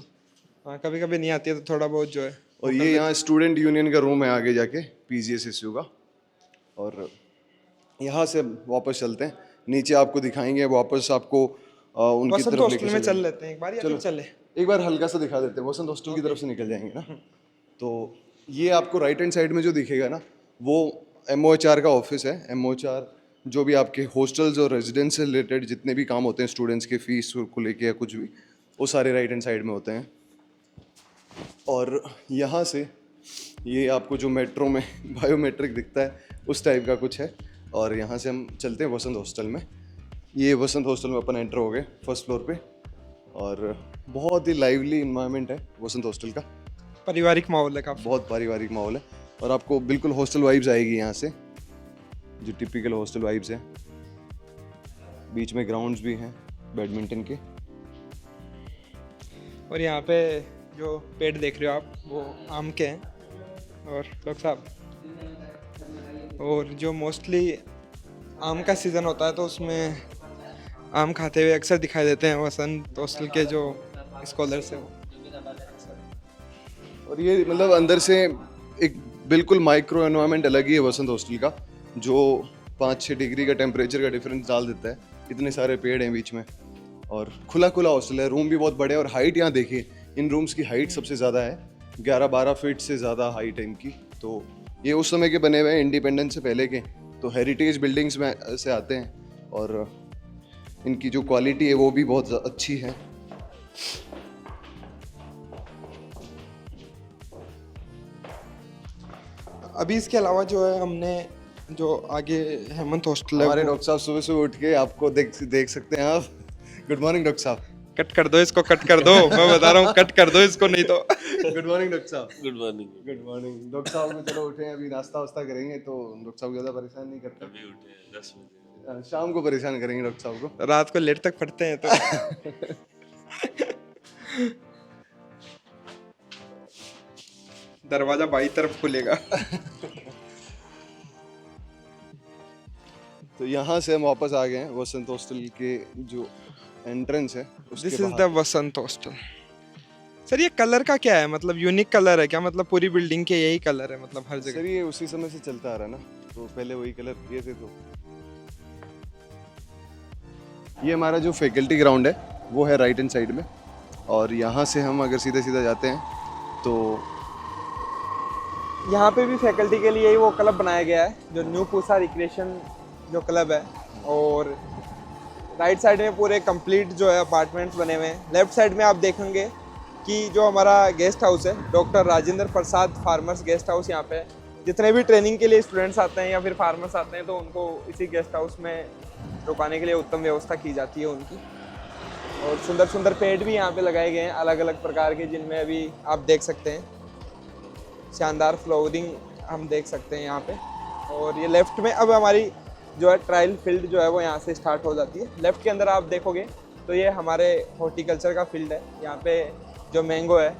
हाँ, कभी कभी नहीं आती है तो थोड़ा बहुत जो है। और ये यहाँ स्टूडेंट यूनियन का रूम है आगे जाके, पीजीएसएसयू का। और यहाँ से वापस चलते हैं नीचे, आपको दिखाएंगे वापस आपको उनकी वसंत तरफ हॉस्टल लेके में चल चलेंगे। लेते हैं एक बार, या फिर चले? एक बार हल्का सा दिखा देते हैं, वसंत हॉस्टल की तरफ से निकल जाएंगे ना। तो ये आपको राइट हैंड साइड में जो दिखेगा ना, वो MOHR का ऑफिस है। MOHR जो भी आपके हॉस्टल्स और रेजिडेंस से रिलेटेड जितने भी काम होते हैं स्टूडेंट्स के फीस को लेके या कुछ भी, वो सारे राइट हैंड साइड में होते हैं। और यहाँ से ये आपको जो मेट्रो में बायोमेट्रिक दिखता है उस टाइप का कुछ है। और यहाँ से हम चलते हैं वसंत हॉस्टल में। ये वसंत हॉस्टल में अपन एंटर हो गए फर्स्ट फ्लोर पे। और बहुत ही लाइवली इन्वायरमेंट है वसंत हॉस्टल का, पारिवारिक माहौल है काफी। बहुत पारिवारिक माहौल है। और आपको बिल्कुल हॉस्टल वाइब्स आएगी यहाँ से, जो टिपिकल हॉस्टल वाइब्स हैं। बीच में ग्राउंड्स भी हैं बैडमिंटन के। और यहाँ पे जो पेड़ देख रहे हो आप, वो आम के हैं। और डॉक्टर साहब, और जो मोस्टली आम का सीज़न होता है तो उसमें आम खाते हुए अक्सर दिखाई देते हैं वसंत हॉस्टल के जो स्कॉलर्स हैं वो। और ये मतलब अंदर से एक बिल्कुल माइक्रो एनवायरनमेंट अलग ही है वसंत हॉस्टल का, जो 5-6 डिग्री का टेम्परेचर का डिफरेंस डाल देता है। इतने सारे पेड़ हैं बीच में और खुला खुला हॉस्टल है। रूम भी बहुत बड़े हैं। और हाइट यहाँ देखिए, इन रूम्स की हाइट सबसे ज़्यादा है, 11-12 फीट से ज़्यादा हाइट है इनकी। तो ये उस समय के बने हुए हैं, इंडिपेंडेंस से पहले के, तो हेरिटेज बिल्डिंग्स में से आते हैं। और इनकी जो क्वालिटी है वो भी बहुत अच्छी है। अभी इसके अलावा जो है, हमने जो आगे हेमंत हॉस्टल है हमारे वो- डॉक्टर साहब सुबह सुबह उठ के आपको देख सकते हैं आप। गुड मॉर्निंग डॉक्टर साहब। कट कर दो इसको, कट कर दो। मैं बता रहा हूँ, कट कर दो इसको, नहीं तो। गुड मॉर्निंग डॉक्टर साहब। Good morning. Good morning doctor साहब। में चलो उठे हैं, अभी नाश्ता वास्ता करेंगे तो डॉक्टर साहब ज़्यादा परेशान नहीं करते। अभी उठे 10 बजे। शाम को परेशान करेंगे डॉक्टर साहब को। रात को लेट तक पढ़ते हैं तो। दरवाजा बाई तरफ खुलेगा। तो यहाँ से हम वापस आ गए हैं वसंत हॉस्टल के जो एंट्रेंस है उसके दिस इज बाहर। The Vasant hostel. सर, ये कलर का क्या है? मतलब यूनिक कलर है क्या? मतलब पूरी बिल्डिंग के यही कलर है, मतलब हर सर जगह? ये उसी समय से चलता आ रहा है ना, तो पहले वही कलर किए थे। तो ये हमारा जो फैकल्टी ग्राउंड है वो है राइट हैंड साइड में। और यहाँ से हम अगर सीधा सीधा जाते हैं तो यहाँ पे भी फैकल्टी के लिए ही वो क्लब बनाया गया है, जो न्यू पूसा रिक्रिएशन जो क्लब है। और राइट साइड में पूरे कंप्लीट जो है अपार्टमेंट्स बने हुए हैं। लेफ्ट साइड में आप देखेंगे कि जो हमारा गेस्ट हाउस है, doctor Rajendra Prasad farmers guest house, यहाँ पे जितने भी ट्रेनिंग के लिए स्टूडेंट्स आते हैं या फिर फार्मर्स आते हैं तो उनको इसी गेस्ट हाउस में रुकाने के लिए उत्तम व्यवस्था की जाती है उनकी। और सुंदर सुंदर पेड़ भी यहाँ पे लगाए गए हैं अलग अलग प्रकार के, जिनमें अभी आप देख सकते हैं शानदार फ्लोरिंग हम देख सकते हैं यहाँ पे। और ये लेफ्ट में अब हमारी जो है ट्रायल फील्ड जो है वो यहाँ से स्टार्ट हो जाती है। लेफ्ट के अंदर आप देखोगे तो ये हमारे हॉर्टिकल्चर का फील्ड है। यहाँ पे जो मैंगो है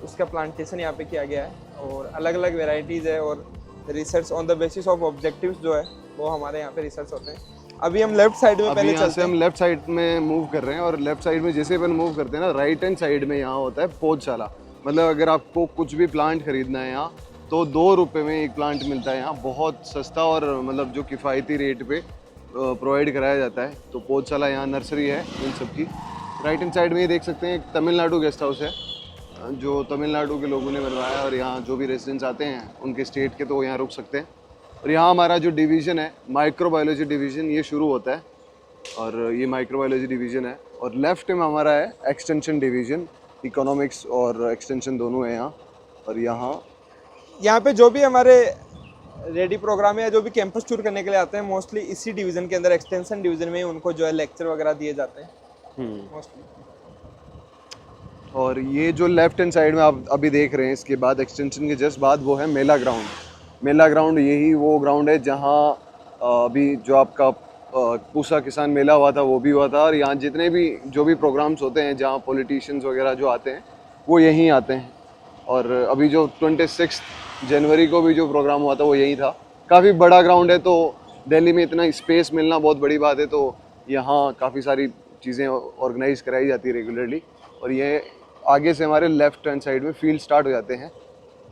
उसका प्लांटेशन यहाँ पे किया गया है और अलग अलग वेराइटीज़ है। और research on the basis of objectives जो है वो हमारे यहाँ पे रिसर्च होते हैं। अभी हम लेफ्ट साइड में अभी पहले यहाँ चलते से हम हैं। लेफ्ट साइड में मूव कर रहे हैं। और लेफ्ट साइड में जैसे अपन मूव करते हैं ना, राइट हैंड साइड में यहाँ होता है पौधशाला। मतलब अगर आपको कुछ भी प्लांट खरीदना है यहाँ तो 2 रुपये में एक प्लांट मिलता है यहाँ, बहुत सस्ता और मतलब जो किफ़ायती रेट पे प्रोवाइड कराया जाता है। तो पौधशाला यहाँ नर्सरी है इन सब की। राइट हैंड साइड में ये देख सकते हैं एक तमिलनाडु गेस्ट हाउस है जो तमिलनाडु के लोगों ने बनवाया है और यहाँ जो भी रेजिडेंट्स आते हैं उनके स्टेट के तो वो यहाँ रुक सकते हैं। और यहाँ हमारा जो डिवीज़न है माइक्रोबायोलॉजी डिवीज़न ये शुरू होता है और ये माइक्रोबायोलॉजी डिवीज़न है। और लेफ्ट में हमारा है एक्सटेंशन डिवीज़न, इकोनॉमिक्स और एक्सटेंशन दोनों है यहाँ। और यहाँ पे जो भी हमारे रेडी प्रोग्राम या जो भी कैंपस टूर करने के लिए आते हैं मोस्टली इसी डिवीज़न के अंदर एक्सटेंशन डिवीज़न में उनको जो है लेक्चर वगैरह दिए जाते हैं मोस्टली। और ये जो लेफ्ट हैंड साइड में आप अभी देख रहे हैं इसके बाद एक्सटेंशन के जस्ट बाद वो है मेला ग्राउंड। मेला ग्राउंड यही वो ग्राउंड है जहाँ अभी जो आपका पूसा किसान मेला हुआ था वो भी हुआ था। और यहाँ जितने भी जो भी प्रोग्राम्स होते हैं जहाँ पॉलिटिशियंस वगैरह जो आते हैं वो यहीं आते हैं। और अभी जो 26 जनवरी को भी जो प्रोग्राम हुआ था वो यही था। काफ़ी बड़ा ग्राउंड है तो दिल्ली में इतना स्पेस मिलना बहुत बड़ी बात है, तो यहाँ काफ़ी सारी चीज़ें ऑर्गेनाइज कराई जाती है रेगुलरली। और ये आगे से हमारे लेफ्ट हैंड साइड में फील्ड स्टार्ट हो जाते हैं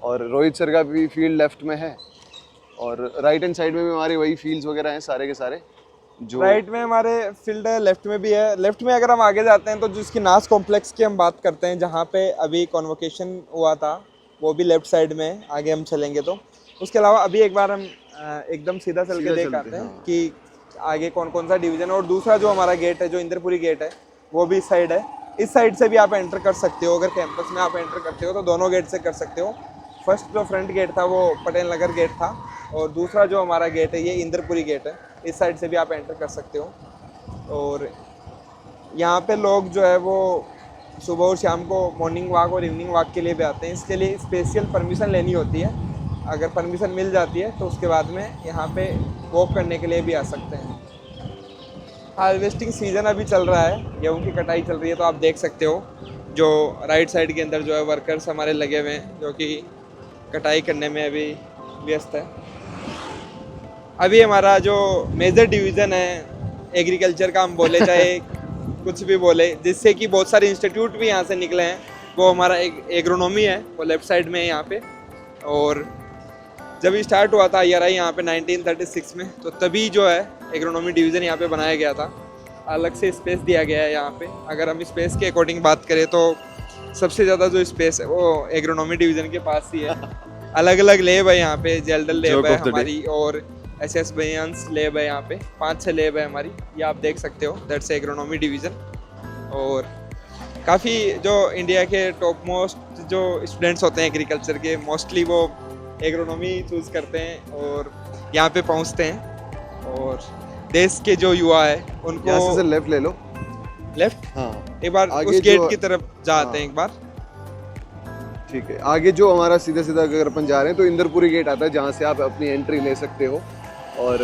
और रोहित सर का भी फील्ड लेफ्ट में है और राइट हैंड साइड में भी हमारे वही फील्ड्स वगैरह हैं सारे के सारे। जो राइट में हमारे फील्ड है, लेफ्ट में भी है। लेफ्ट में अगर हम आगे जाते हैं तो जिसकी नास कॉम्प्लेक्स की हम बात करते हैं जहाँ पे अभी कॉन्वोकेशन हुआ था वो भी लेफ्ट साइड में है। आगे हम चलेंगे तो उसके अलावा अभी एक बार हम एकदम सीधा चल के देख आते हैं कि आगे कौन कौन सा डिवीज़न है। और दूसरा जो हमारा गेट है जो इंद्रपुरी गेट है वो भी इस साइड है। इस साइड से भी आप एंटर कर सकते हो, अगर कैंपस में आप एंटर करते हो तो दोनों गेट से कर सकते हो। फर्स्ट जो फ्रंट गेट था वो पटेल नगर गेट था और दूसरा जो हमारा गेट है ये इंद्रपुरी गेट है। इस साइड से भी आप एंटर कर सकते हो। और यहाँ पे लोग जो है वो सुबह और शाम को मॉर्निंग वॉक और इवनिंग वॉक के लिए भी आते हैं। इसके लिए स्पेशल परमिशन लेनी होती है। अगर परमिशन मिल जाती है तो उसके बाद में यहाँ पे वॉक करने के लिए भी आ सकते हैं। हार्वेस्टिंग सीज़न अभी चल रहा है, गेहूँ की कटाई चल रही है, तो आप देख सकते हो जो राइट साइड के अंदर जो है वर्कर्स हमारे लगे हुए हैं जो कि कटाई करने में अभी व्यस्त है। अभी हमारा जो मेजर डिवीज़न है एग्रीकल्चर का, हम बोले चाहे कुछ भी बोले, जिससे कि बहुत सारे इंस्टीट्यूट भी यहाँ से निकले हैं, वो हमारा एग्रोनॉमी है, वो लेफ़्ट साइड में है यहाँ पे। और जब स्टार्ट हुआ था IRI यहाँ पे 1936 में, तो तभी जो है एग्रोनॉमी डिवीज़न यहाँ पे बनाया गया था। अलग से स्पेस दिया गया है यहाँ पे। अगर हम स्पेस के अकॉर्डिंग बात करें तो सबसे ज़्यादा जो स्पेस है वो एग्रोनॉमी डिवीज़न के पास ही है। अलग अलग लैब है यहाँ पे, जेल्डल लैब है हमारी और SS बयान्स लैब है यहाँ पे। 5-6 लैब है हमारी, ये आप देख सकते हो। That's agronomy division. और काफ़ी जो इंडिया के टॉप मोस्ट जो स्टूडेंट्स होते हैं एग्रीकल्चर के, मोस्टली वो एग्रोनॉमी चूज़ करते हैं और यहाँ पे पहुँचते हैं। और देश के जो युवा है उनको यहाँ से लेफ्ट ले लो, लेफ्ट, हाँ एक बार उस गेट की तरफ जाते हैं एक बार। ठीक है। आगे जो हमारा सीधा सीधा अगर अपन जा रहे हैं तो इंद्रपुरी गेट आता है जहाँ से आप अपनी एंट्री ले सकते हो। और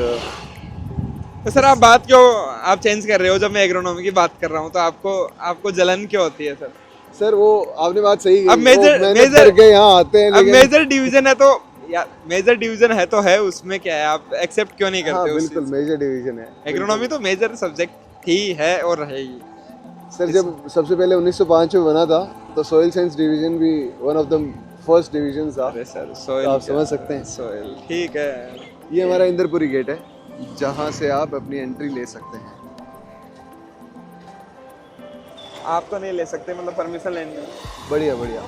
तो सर आप बात क्यों आप चेंज कर रहे हो? जब मैं एग्रोनॉमी की बात कर रहा हूँ तो आपको जलन क्यों होती है सर? सर वो आपने बात सही अब कही, मेजर करके यहाँ आते हैं। अब मेजर डिवीजन है तो यार, मेजर डिवीजन है तो है, उसमें क्या है, आप एक्सेप्ट क्यों नहीं करते? हाँ, बिल्कुल मेजर डिवीजन है। एग्रोनॉमी तो मेजर सब्जेक्ट ही है और रहेगी। सर जब सबसे पहले 1905 में बना था तो सॉइल साइंस डिवीजन भी one of the first division था। अरे सर तो सोइल आप समझ सकते हैं। सोइल ठीक है। ये हमारा इंद्रपुरी गेट है जहाँ से आप अपनी एंट्री ले सकते हैं। आप तो नहीं ले सकते, मतलब परमिशन लेनी है। बढ़िया बढ़िया।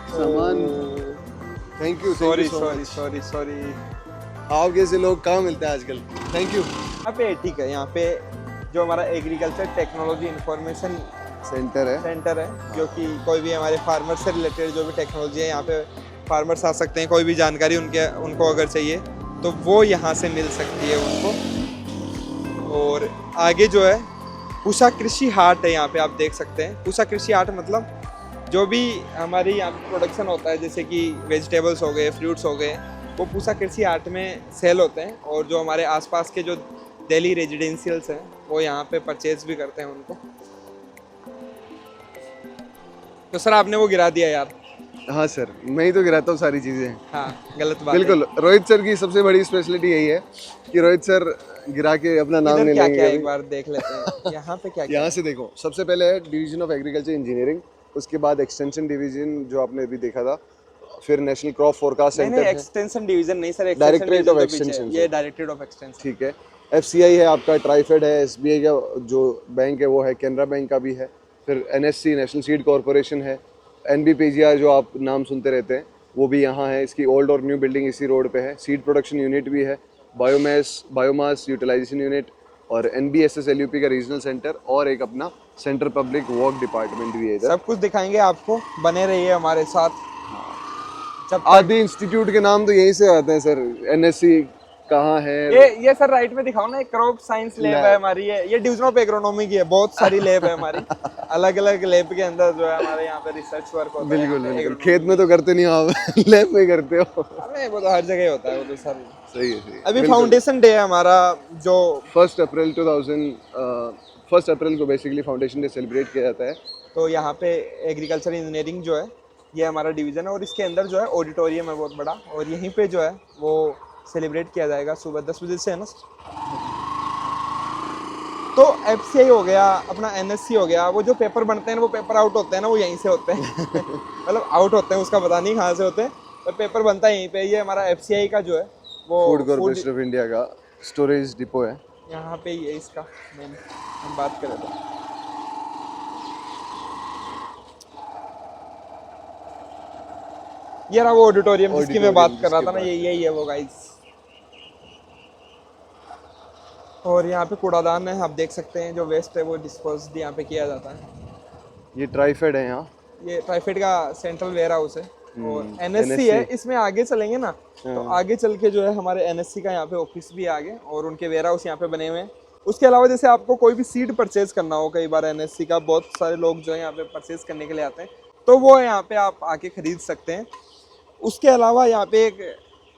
सामान थैंक यू। सॉरी आप जैसे लोग कहाँ मिलते हैं आजकल। Thank you. यहाँ पे ठीक है, यहाँ पे जो हमारा एग्रीकल्चर टेक्नोलॉजी इंफॉर्मेशन सेंटर है जो कि कोई भी हमारे फार्मर से रिलेटेड जो भी टेक्नोलॉजी है यहाँ पे फार्मर्स आ सकते हैं। कोई भी जानकारी उनको अगर चाहिए तो वो यहाँ से मिल सकती है उनको। और आगे जो है पूसा कृषि हाट है, यहाँ पे आप देख सकते हैं। पूसा कृषि हाट मतलब जो भी हमारी यहाँ पे प्रोडक्शन होता है, जैसे कि वेजिटेबल्स हो गए, फ्रूट्स हो गए, वो पूसा कृषि हाट में सेल होते हैं। और जो हमारे आसपास के जो दिल्ली रेजिडेंशियल्स हैं वो यहाँ पे परचेज भी करते हैं उनको। तो सर आपने वो गिरा दिया यार। हाँ सर, मैं ही तो गिराता हूँ सारी चीज़ें। हाँ गलत बात बिल्कुल है। रोहित सर की सबसे बड़ी स्पेशलिटी यही है कि रोहित सर गिरा के अपना नाम नहीं लेंगे। क्या एक बार देख लेते हैं यहाँ पे क्या यहाँ से देखो, सबसे पहले है डिवीजन ऑफ एग्रीकल्चर इंजीनियरिंग, उसके बाद एक्सटेंशन डिवीजन जो आपने अभी देखा था, फिर नेशनल क्रॉप फोरकास्ट सेंटर। नहीं एक्सटेंशन डिवीजन नहीं सर, डायरेक्टरेट ऑफ एक्सटेंशन, ये डायरेक्टरेट ऑफ एक्सटेंशन। ठीक है। FCI है आपका, ट्राइफेड है, SBI का जो बैंक है वो है, कैनरा बैंक का भी है, फिर NSC नेशनल सीड कॉरपोरेशन है, NBPGR जो आप नाम सुनते रहते हैं वो भी यहाँ है। इसकी ओल्ड और न्यू बिल्डिंग इसी रोड पे है। सीड प्रोडक्शन यूनिट भी है, बायोमास यूटिलाइजेशन यूनिट, और NBSS LUP का रीजनल सेंटर, और एक अपना सेंटर पब्लिक वर्क डिपार्टमेंट भी है इधर। सब कुछ दिखाएंगे आपको, बने रहिए हमारे साथ। जब आदि इंस्टीट्यूट के नाम तो यहीं से आते हैं सर। NSC कहाँ है? ये सर राइट में दिखाओ ना, एक क्रॉप साइंस लैब है हमारी, ये डिवीजन ऑफ एग्रोनॉमी की है। बहुत सारी लैब है हमारी, अलग अलग लैब के अंदर जो है हमारे यहाँ पे रिसर्च वर्क होता है। बिल्कुल बिल्कुल। खेत में तो करते नहीं आप, लैब में करते हो। अरे वो तो हर जगह होता है वो तो सर। सही है, सही है। अभी फाउंडेशन डे है हमारा, जो 1 अप्रैल को बेसिकली फाउंडेशन डे सेलिब्रेट किया जाता है। तो यहाँ पे एग्रीकल्चर इंजीनियरिंग जो है ये हमारा डिवीज़न है, और इसके अंदर जो है ऑडिटोरियम है बहुत बड़ा, और यहीं पे जो है वो सेलिब्रेट किया जाएगा सुबह 10 बजे से, है ना। तो FCI हो गया, अपना NSC हो गया, वो जो पेपर बनते हैं वो पेपर आउट होते हैं ना, वो यहीं से होते हैं। मतलब आउट होते हैं, उसका पता नहीं कहाँ से होते हैं, पर पेपर बनता है यहीं पे। ये हमारा FCI का जो है वो फूड कॉर्पोरेशन ऑफ इंडिया का स्टोरेज डिपो है। यहाँ पे ही है इसका मेन, हम बात करें तो। ये रहा वो ऑडिटोरियम जिसकी मैं बात कर रहा था ना, यही है वो गाइस। और यहाँ पे कूड़ादान है, आप देख सकते हैं, जो वेस्ट है वो डिस्पोज यहाँ पे किया जाता है। ये ट्राइफेड है यहाँ। ये ट्राइफेड का सेंट्रल वेयर हाउस है, और NSC है। इसमें आगे चलेंगे ना तो आगे चल के जो है हमारे NSC का यहाँ पे ऑफिस भी आगे, और उनके वेयर हाउस यहाँ पे बने हुए हैं। उसके अलावा जैसे आपको कोई भी सीड परचेज करना हो, कई बार NSC का बहुत सारे लोग जो है यहाँ पे परचेज करने के लिए आते हैं, तो वो यहाँ पे आप आके खरीद सकते हैं। उसके अलावा यहाँ पे एक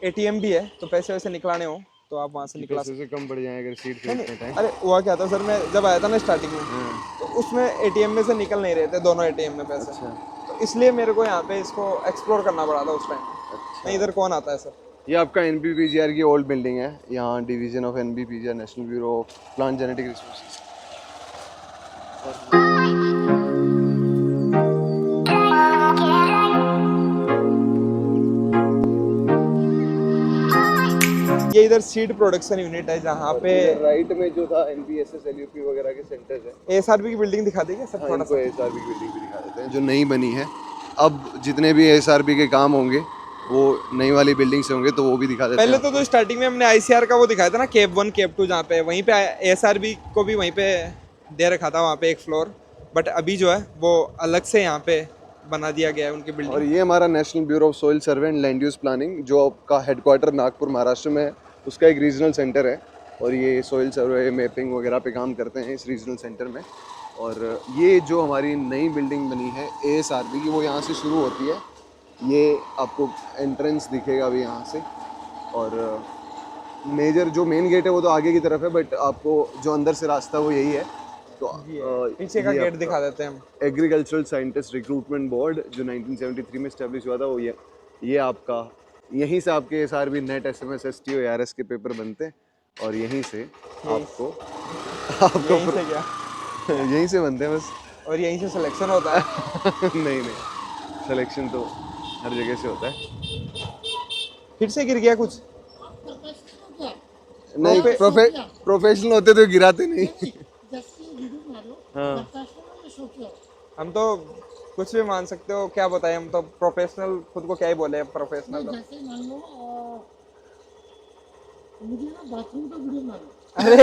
ATM भी है, तो पैसे वैसे निकलाने हो तो आप वहाँ से निकला सकते से कम पड़ जाए अगर सीट खरीदते टाइम। हैं। अरे हुआ क्या था सर, मैं जब आया था ना स्टार्टिंग में, तो उसमें ATM में से निकल नहीं रहे थे, दोनों ATM में पैसे। तो इसलिए मेरे को यहाँ पे इसको एक्सप्लोर करना पड़ा था उस टाइम। नहीं इधर कौन आता है सर? ये आपका NBPGR की ओल्ड बिल्डिंग है। यहाँ division of NBPGR, national bureau of plant genetic resources. ये इधर सीड प्रोडक्शन यूनिट है, जहाँ पे राइट में जो था NBSS LUP वगैरह के सेंटर्स है। ASRB की बिल्डिंग दिखा देंगे सर थोड़ा सा? ASRB की बिल्डिंग भी दिखा देते हैं जो नई बनी है। अब जितने भी ASRB के काम होंगे वो नई वाली बिल्डिंग से होंगे, तो वो भी दिखा देते पहले हैं। तो स्टार्टिंग में हमने ICR का वो दिखाया था ना, कैप 1 कैप 2, जहाँ पे वहीं पे ASRB को भी वहीं पे दे रखा था, वहाँ पे एक फ्लोर। बट अभी जो है वो अलग से यहाँ पे बना दिया गया है उनकी और बिल्डिंग। ये हमारा national bureau of soil survey and land use planning, जो आपका हेडक्वार्टर नागपुर महाराष्ट्र में है, उसका एक रीजनल सेंटर है। और ये सॉइल सर्वे, मैपिंग वगैरह पे काम करते हैं इस रीजनल सेंटर में। और ये जो हमारी नई बिल्डिंग बनी है ASRB की, वो यहाँ से शुरू होती है। ये आपको एंट्रेंस दिखेगा अभी यहाँ से, और मेजर जो मेन गेट है वो तो आगे की तरफ है, बट आपको जो अंदर से रास्ता वो यही है। तो पीछे का गेट दिखा देते हैं हम। एग्रीकल्चरल साइंटिस्ट रिक्रूटमेंट बोर्ड जो 1973 में स्टैब्लिश हुआ था, वो ये आपका, यहीं से आपके ASRB net SMS STO ARS के पेपर बनते हैं, और यहीं से आपको यहीं से क्या? यहीं से बनते हैं बस। और यहीं से सिलेक्शन होता है? नहीं, सिलेक्शन तो हर जगह से होता है। फिर से गिर गया कुछ? नहीं, प्रोफेशनल होते तो गिराते नहीं। हाँ। हम तो कुछ भी मान सकते हो, क्या बताएं, हम तो प्रोफेशनल, खुद को क्या ही बोले प्रोफेशनल। जैसे मान लो मुझे ना बाथरूम का वीडियो बना दो। अरे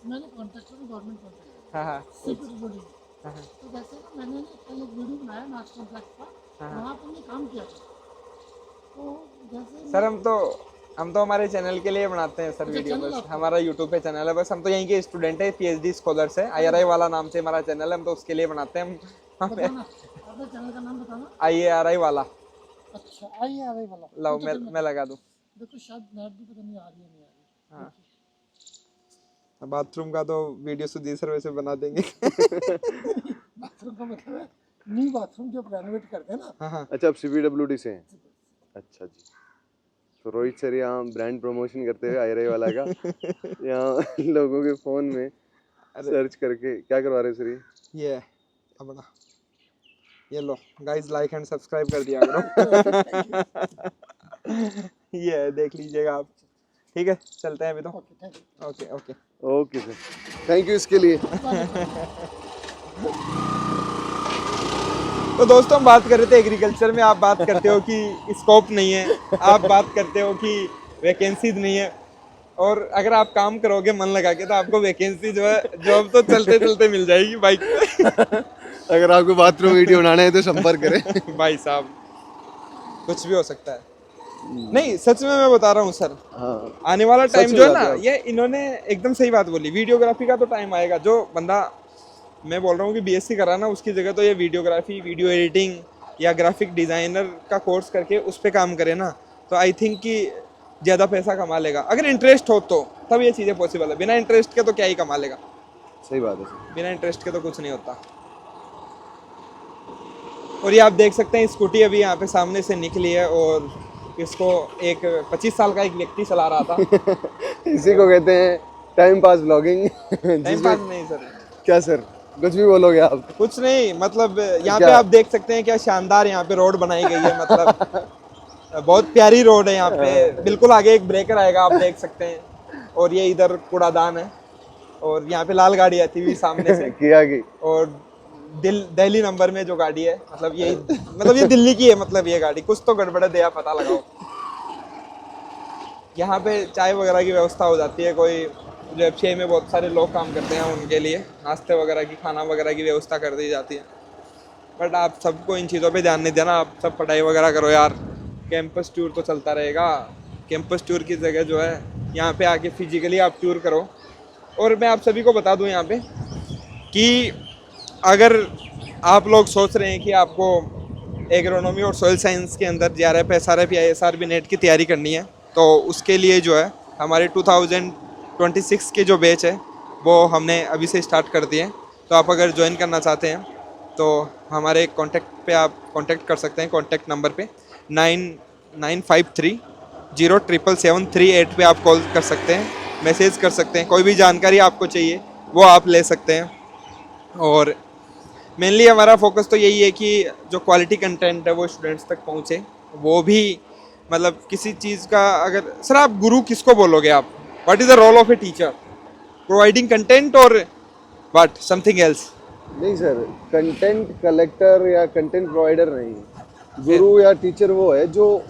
मैंने कॉन्ट्रैक्टर में गवर्नमेंट कॉन्ट्रैक्ट हाँ सीपीटी बॉडी। तो जैसे ना मैंने कल एक वीडियो बनाया नाच कॉन्ट्रैक्ट का, वहाँ पर मैं काम किया था। तो जैसे सर हम तो हमारे चैनल के लिए बनाते हैं सर वीडियो, बस हमारा यूट्यूब पे चैनल है, बस हम तो यहीं के स्टूडेंट है, PhD स्कॉलर्स है। IRI वाला नाम से हमारा चैनल है, हम तो उसके लिए बनाते हैं। बताना अपने चैनल का नाम बताना। IARI वाला। अच्छा IARI वाला लो मैं लगा दूँ। देखो शायद नेट भी पता नहीं आ रही है नहीं आ रही। हाँ, बाथरूम का तो वीडियो सुधीर सर वैसे बना देंगे। बाथरूम का मतलब है न्यू बाथरूम जो रेनोवेट करते हैं ना। हाँ अच्छा, आप CPWD से हैं? अच्छा जी। तो रोहित सर यहाँ ब्रांड प्रमोशन करते हुए IRI वाला का यहाँ लोगों के फ़ोन में सर्च करके क्या करवा रहे सर? ये अपना ये लो गाइस, लाइक एंड सब्सक्राइब कर दिया करो। ये देख लीजिएगा आप। ठीक है, चलते हैं अभी तो। Okay thank you. Okay okay. Okay sir, thank you इसके लिए। तो दोस्तों हम बात कर रहे थे एग्रीकल्चर में, आप बात करते हो कि स्कोप नहीं है, आप बात करते हो कि वैकेंसीज नहीं है, और अगर आप काम करोगे मन लगा के तो आपको वैकेंसी जो है जॉब तो चलते चलते मिल जाएगी बाइक पे। अगर आपको बाथरूम वीडियो बनाना है तो संपर्क करें। भाई साहब कुछ भी हो सकता है। नहीं सच में मैं बता रहा हूँ सर, हाँ, आने वाला सच टाइम में जो है बात ना, है आप। ये इन्होंने एकदम सही बात बोली, वीडियोग्राफी का तो टाइम आएगा। जो बंदा, मैं बोल रहा हूँ कि बीएससी कर रहा ना, उसकी जगह तो ये वीडियोग्राफी, वीडियो एडिटिंग या ग्राफिक डिज़ाइनर का कोर्स करके उस पर काम करे ना, तो आई थिंक कि ज़्यादा पैसा कमा लेगा। अगर इंटरेस्ट हो तो तब ये चीज़ें पॉसिबल है, बिना इंटरेस्ट के तो क्या ही कमा लेगा। सही बात है सर। बिना इंटरेस्ट के तो कुछ नहीं होता। और ये आप देख सकते हैं स्कूटी अभी यहाँ पे सामने से निकली है, और इसको एक 25 साल का एक व्यक्ति चला रहा था। इसी को कहते हैं time pass blogging. Time pass नहीं सर, क्या सर, कुछ भी बोलोगे आप? कुछ नहीं, मतलब यहाँ पे क्या? आप देख सकते हैं क्या शानदार यहाँ पे रोड बनाई गई है, मतलब बहुत प्यारी रोड है यहाँ पे। बिल्कुल आगे एक ब्रेकर आएगा, आप देख सकते हैं, और ये इधर कूड़ादान है, और यहाँ पे लाल गाड़ी आती हुई सामने से, किया की और दिल्ली नंबर में जो गाड़ी है, मतलब ये दिल्ली की है, मतलब ये गाड़ी कुछ तो गड़बड़ है, दया पता लगाओ। यहाँ पे चाय वगैरह की व्यवस्था हो जाती है, कोई जो एफसीआई में बहुत सारे लोग काम करते हैं उनके लिए नाश्ते वगैरह की, खाना वगैरह की व्यवस्था कर दी जाती है। बट आप सबको इन चीज़ों पे ध्यान नहीं देना, आप सब पढ़ाई वगैरह करो यार। कैंपस टूर तो चलता रहेगा, कैंपस टूर की जगह जो है यहाँ पे आके फिजिकली आप टूर करो। और मैं आप सभी को बता दूँ यहाँ पे कि अगर आप लोग सोच रहे हैं कि आपको एग्रोनॉमी और सॉइल साइंस के अंदर JRF, SRF या SRB नेट की तैयारी करनी है, तो उसके लिए जो है हमारे 2026 के जो बैच है वो हमने अभी से स्टार्ट कर दिए हैं। तो आप अगर ज्वाइन करना चाहते हैं तो हमारे कॉन्टैक्ट पे आप कॉन्टैक्ट कर सकते हैं, कॉन्टैक्ट नंबर पे 9953077738 पे आप कॉल कर सकते हैं, मैसेज कर सकते हैं। कोई भी जानकारी आपको चाहिए वो आप ले सकते हैं। और मेनली हमारा फोकस तो यही है कि जो क्वालिटी कंटेंट है वो स्टूडेंट्स तक पहुँचे। वो भी मतलब किसी चीज़ का, अगर सर आप गुरु किसको बोलोगे आप, what is the role of a teacher, providing content और व्हाट समथिंग एल्स? नहीं सर, कंटेंट कलेक्टर या कंटेंट प्रोवाइडर नहीं है। गुरु या टीचर वो है जो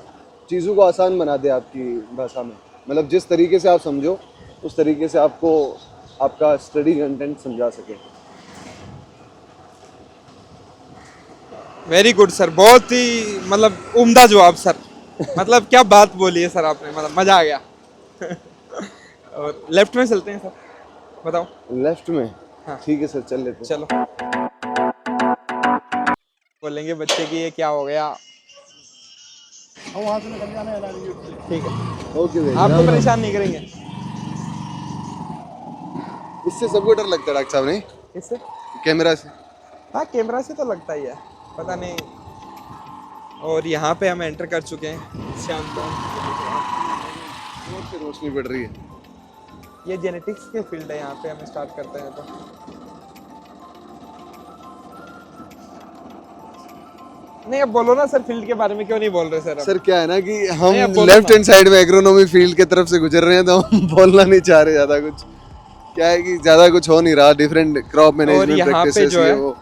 चीज़ों को आसान बना दे आपकी भाषा में। मतलब जिस तरीके से आप समझो उस तरीके से आपको आपका स्टडी कंटेंट समझा सके। वेरी गुड सर, बहुत ही मतलब उम्दा जवाब सर। मतलब क्या बात बोली है सर आपने, मतलब मज़ा आ गया। और लेफ्ट में चलते हैं सर, बताओ। लेफ्ट में? हाँ। ठीक है सर, चल लेते हैं। चलो, बोलेंगे बच्चे की ये क्या हो गया। हम वहाँ से निकल जाना है। ठीक है, ओके भाई, आपको परेशान नहीं करेंगे इससे सबको डर लगता है डॉक्टर साहब, नहीं इससे। कैमरा से? हाँ कैमरा से तो लगता ही है, पता नहीं। और यहाँ पे हम एंटर कर चुके हैं शाम को। जोर से रोशनी पड़ रही है। ये जेनेटिक्स के फील्ड है, यहाँ पे हम स्टार्ट करते हैं। तो नहीं अब बोलो ना सर, फील्ड के बारे में क्यों नहीं बोल रहे सर? सर क्या है ना कि नहीं, अब हम बोलो लेफ्ट ना। हैंड साइड में एग्रोनॉमी फील्ड के तरफ से गुजर रहे हैं, तो हम बोलना नहीं चाह रहे ज़्यादा कुछ। क्या है कि ज़्यादा कुछ हो नहीं रहा, डिफरेंट क्रॉप मैनेजमेंट यहाँ पे प्रैक्टिसेस जो ये है वो।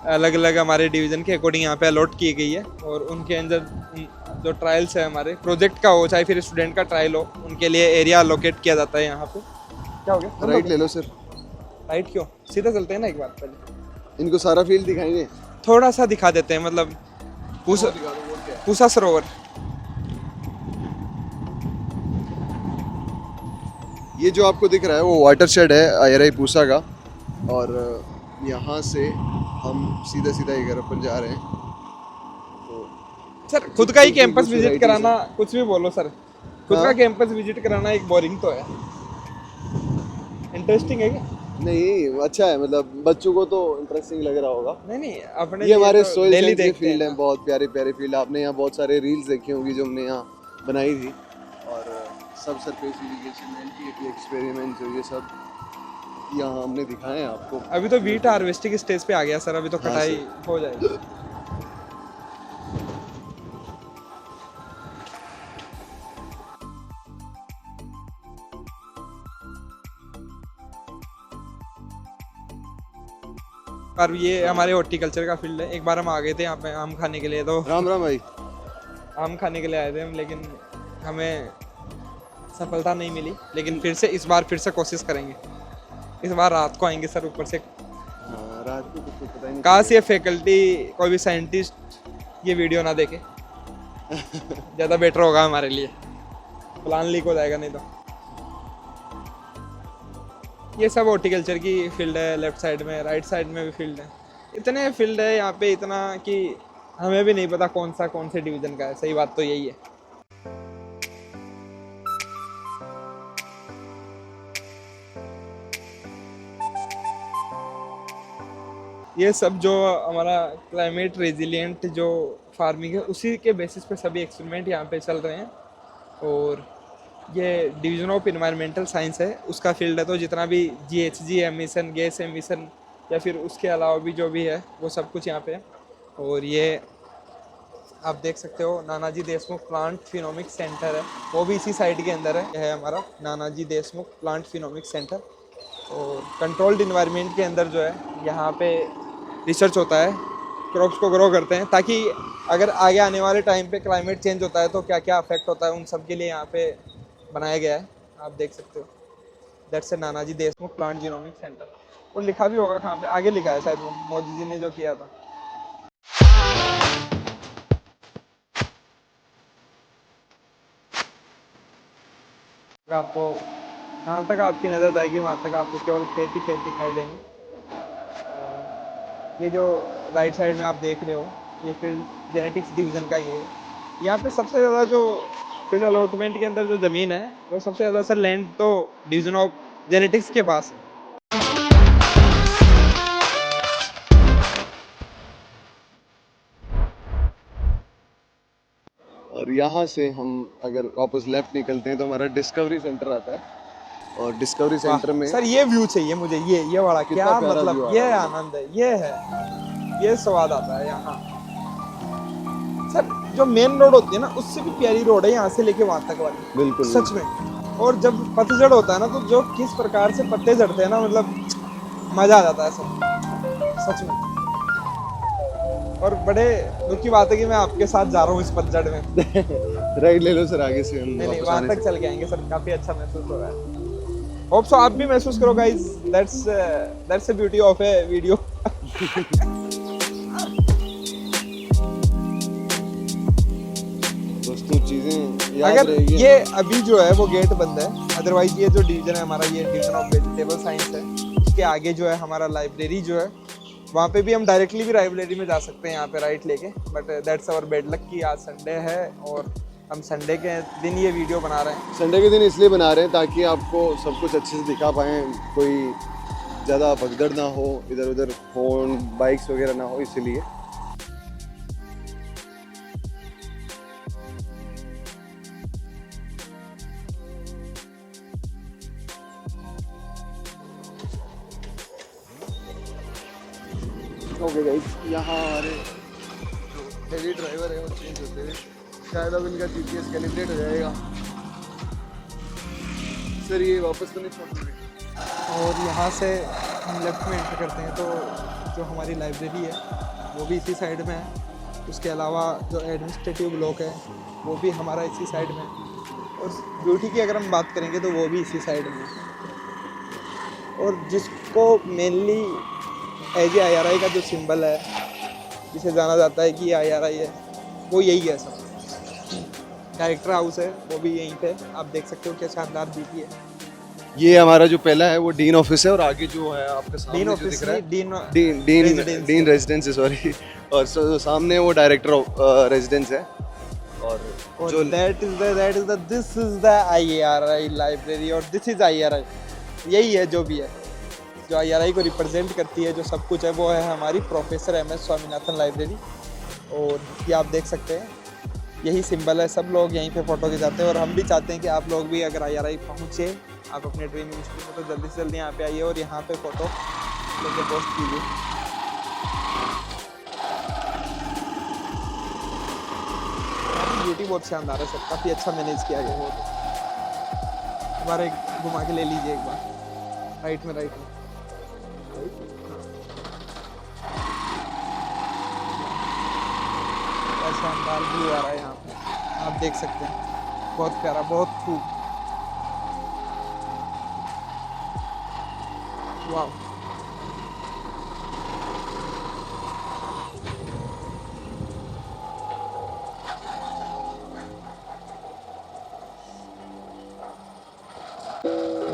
अलग अलग हमारे डिवीज़न के अकॉर्डिंग यहाँ पे अलॉट की गई है, और उनके अंदर जो ट्रायल्स है हमारे प्रोजेक्ट का हो चाहे फिर स्टूडेंट का ट्रायल हो, उनके लिए एरिया अलोकेट किया जाता है यहाँ पे। क्या हो गया? राइट ले लो सर। राइट क्यों? सीधा चलते हैं ना एक बार पहले। इनको सारा फील्ड दिखाएंगे। थोड़ा सा दिखा देते हैं, मतलब पूसा सरोवर। ये जो आपको दिख रहा है वो वाटर शेड है IRI पूसा का, और यहाँ से हम सीधा सीधा ये घर पर जा रहे हैं। तो सर खुद का ही कैंपस कुछ विजिट varieties कराना, कुछ भी बोलो सर, खुद हाँ? का कैंपस विजिट कराना एक बोरिंग तो है, इंटरेस्टिंग है क्या? नहीं अच्छा है, मतलब बच्चों को तो इंटरेस्टिंग लग रहा होगा। नहीं अपने ये हमारे तो सोइल डेली साइंस के देखते फील्ड हैं हैं, बहुत प्यारे प्यारे फील्ड। आपने यहाँ बहुत सारे रील्स देखी होंगी जो हमने यहाँ बनाई थी, और सब सरफेस इरिगेशन एक्सपेरिमेंट जो ये सब यहाँ हमने दिखाए हैं आपको। अभी तो वीट हार्वेस्टिंग स्टेज पे आ गया सर, अभी तो हाँ कटाई हो जाएगी। पर ये हमारे हॉर्टिकल्चर का फील्ड है। एक बार हम आ गए थे यहाँ पे आम खाने के लिए, तो राम राम भाई। आम खाने के लिए आए थे हम, लेकिन हमें सफलता नहीं मिली। लेकिन इस बार फिर से कोशिश करेंगे। इस बार रात को आएंगे सर ऊपर से। हाँ, रात को कुछ पता ही नहीं। काश ये फैकल्टी कोई भी साइंटिस्ट ये वीडियो ना देखे, ज़्यादा बेटर होगा हमारे लिए। प्लान लीक हो जाएगा नहीं तो। ये सब हॉर्टिकल्चर की फील्ड है। लेफ्ट साइड में, राइट साइड में भी फील्ड है। इतने फील्ड है यहाँ पे, इतना कि हमें भी नहीं पता कौन से डिवीज़न का है। सही बात तो यही है। ये सब जो हमारा क्लाइमेट रेजिलिएंट जो फार्मिंग है, उसी के बेसिस पे सभी एक्सपेरिमेंट यहाँ पे चल रहे हैं। और ये डिवीज़न ऑफ इन्वायरमेंटल साइंस है, उसका फील्ड है। तो जितना भी GHG एमिशन, गैस एमिशन या फिर उसके अलावा भी जो भी है वो सब कुछ यहाँ पे है। और ये आप देख सकते हो नानाजी देशमुख प्लांट फिनोमिक सेंटर है, वो भी इसी साइड के अंदर है। यह है हमारा नानाजी देशमुख प्लांट फिनोमिक सेंटर। और कंट्रोल्ड इन्वायरमेंट के अंदर जो है यहाँ पे रिसर्च होता है, क्रॉप्स को ग्रो करते हैं, ताकि अगर आगे आने वाले टाइम पे क्लाइमेट चेंज होता है तो क्या क्या अफेक्ट होता है, उन सब के लिए यहाँ पे बनाया गया है। आप देख सकते हो, that's a Nanaji Deshmukh plant genomic centre. वो लिखा भी होगा कहाँ पे, आगे लिखा है शायद, वो मोदी जी ने जो किया था। आपको जहाँ तक आपकी नज़र जाएगी वहाँ तक आपको केवल खेती दिखाई देंगी। ये जो राइट साइड में आप देख रहे हो, ये फील्ड जेनेटिक्स डिवीज़न का ये है। यहाँ पे सबसे ज़्यादा जो फील्ड अलॉटमेंट के अंदर जो ज़मीन है, वो सबसे ज़्यादा सर लैंड तो डिवीज़न ऑफ जेनेटिक्स के पास है। और यहाँ से हम अगर वापस लेफ्ट निकलते हैं तो हमारा डिस्कवरी सेंटर आता है। और डिस्कवरी सेंटर में सर ये व्यू चाहिए मुझे, ये वाला कितना क्या प्यारा मतलब, view आ ये रहा है। आनंद है, ये है, ये स्वाद आता है यहाँ। सर जो मेन रोड होती है ना, उससे भी प्यारी रोड है यहाँ से लेके वहाँ तक वाली, बिल्कुल सच में। और जब पतझड़ होता है ना, तो जो किस प्रकार से पत्ते झड़ते हैं ना, मतलब मजा आ जाता है सब, सच में। और बड़े दुख की बात है कि मैं आपके साथ जा रहा हूँ इस पतझड़ में। राइट ले लो सर, आगे से हम नहीं वापस वहाँ आने तक से। चल के आएंगे सर, काफी अच्छा महसूस हो रहा है। होप सो आप भी महसूस करो guys, that's the beauty of A video. दोस्तों चीजें याद अगर रहेगी। ये अभी जो है वो गेट बंद है, अदरवाइज ये जो डिवीजन है हमारा, ये डिवीजन ऑफ वेजिटेबल साइंस है, उसके आगे जो है हमारा लाइब्रेरी जो है, वहाँ पे भी हम डायरेक्टली भी लाइब्रेरी में जा सकते हैं यहाँ पे राइट लेके। But that's our bad luck कि आज संडे है और हम संडे के दिन ये वीडियो बना रहे हैं। संडे के दिन इसलिए बना रहे हैं ताकि आपको सब कुछ अच्छे से दिखा पाएँ, कोई ज़्यादा भगदड़ ना हो, इधर उधर फोन बाइक्स वगैरह ना हो, इसीलिए। ओके गाइस, यहाँ हमारे जो हेवी ड्राइवर है वो चेंज होते हैं, शायद अब इनका GPS कैलिब्रेट हो जाएगा। सर ये वापस तो नहीं छोड़ेंगे। और यहाँ से हम लेफ्ट में एंटर करते हैं तो जो हमारी लाइब्रेरी है वो भी इसी साइड में है। उसके अलावा जो एडमिनिस्ट्रेटिव ब्लॉक है वो भी हमारा इसी साइड में है। और ब्यूटी की अगर हम बात करेंगे तो वो भी इसी साइड में है। और जिसको मेनली एज IRI का जो सिंबल है, जिसे जाना जाता है कि IRI है, वो यही है सर। डायरेक्टर हाउस है वो भी यहीं पे, आप देख सकते हो क्या शानदार ब्यूटी है। ये हमारा जो पहला है वो डीन ऑफिस है, और आगे जो है आपके सामने डीन जो ऑफिस दिख रहा है डीन डीन रेजिडेंस, सॉरी। और सामने वो डायरेक्टर रेजिडेंस है। और जो that is the this is the IRI library, और दिस इज IRI। यही है जो भी है, जो IRI को रिप्रेजेंट करती है, जो सब कुछ है, वो है हमारी प्रोफेसर MS स्वामीनाथन लाइब्रेरी। और ये आप देख सकते हैं, यही सिंबल है। सब लोग यहीं पे फ़ोटो खिंचाते हैं और हम भी चाहते हैं कि आप लोग भी अगर IRI पहुँचे, आप अपने ड्रीम इंस्टीट्यूट में, तो जल्दी से जल्दी यहाँ पे आइए और यहाँ पे फ़ोटो लेके पोस्ट कीजिए। ब्यूटी बहुत शानदार है सर, काफ़ी अच्छा मैनेज किया गया। बहुत हमारे घुमा के ले लीजिए एक बार, राइट में क्या शानदार व्यू आ रहा है यहाँ पे, आप देख सकते हैं, बहुत प्यारा, बहुत खूब। वाह,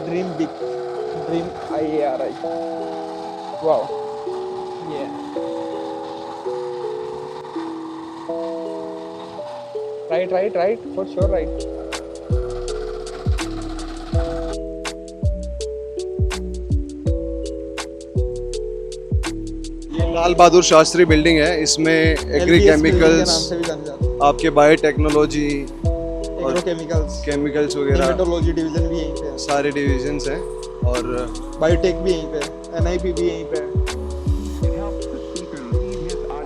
ड्रीम बिग, ड्रीम IARI, वाह, ये राइट फॉर श्योर राइट। ये लाल बहादुर शास्त्री बिल्डिंग है, इसमें एग्री LBS building के नाम केमिकल्स, से भी जाना जाता है, आपके बायोटेक्नोलॉजी, एग्रोकेमिकल्स, केमिकल्स वगैरह हेमेटोलॉजी डिवीजन भी यहीं पे है, सारे डिविजन्स हैं। और बायोटेक भी यहीं पे है, NIP भी यहीं पे है।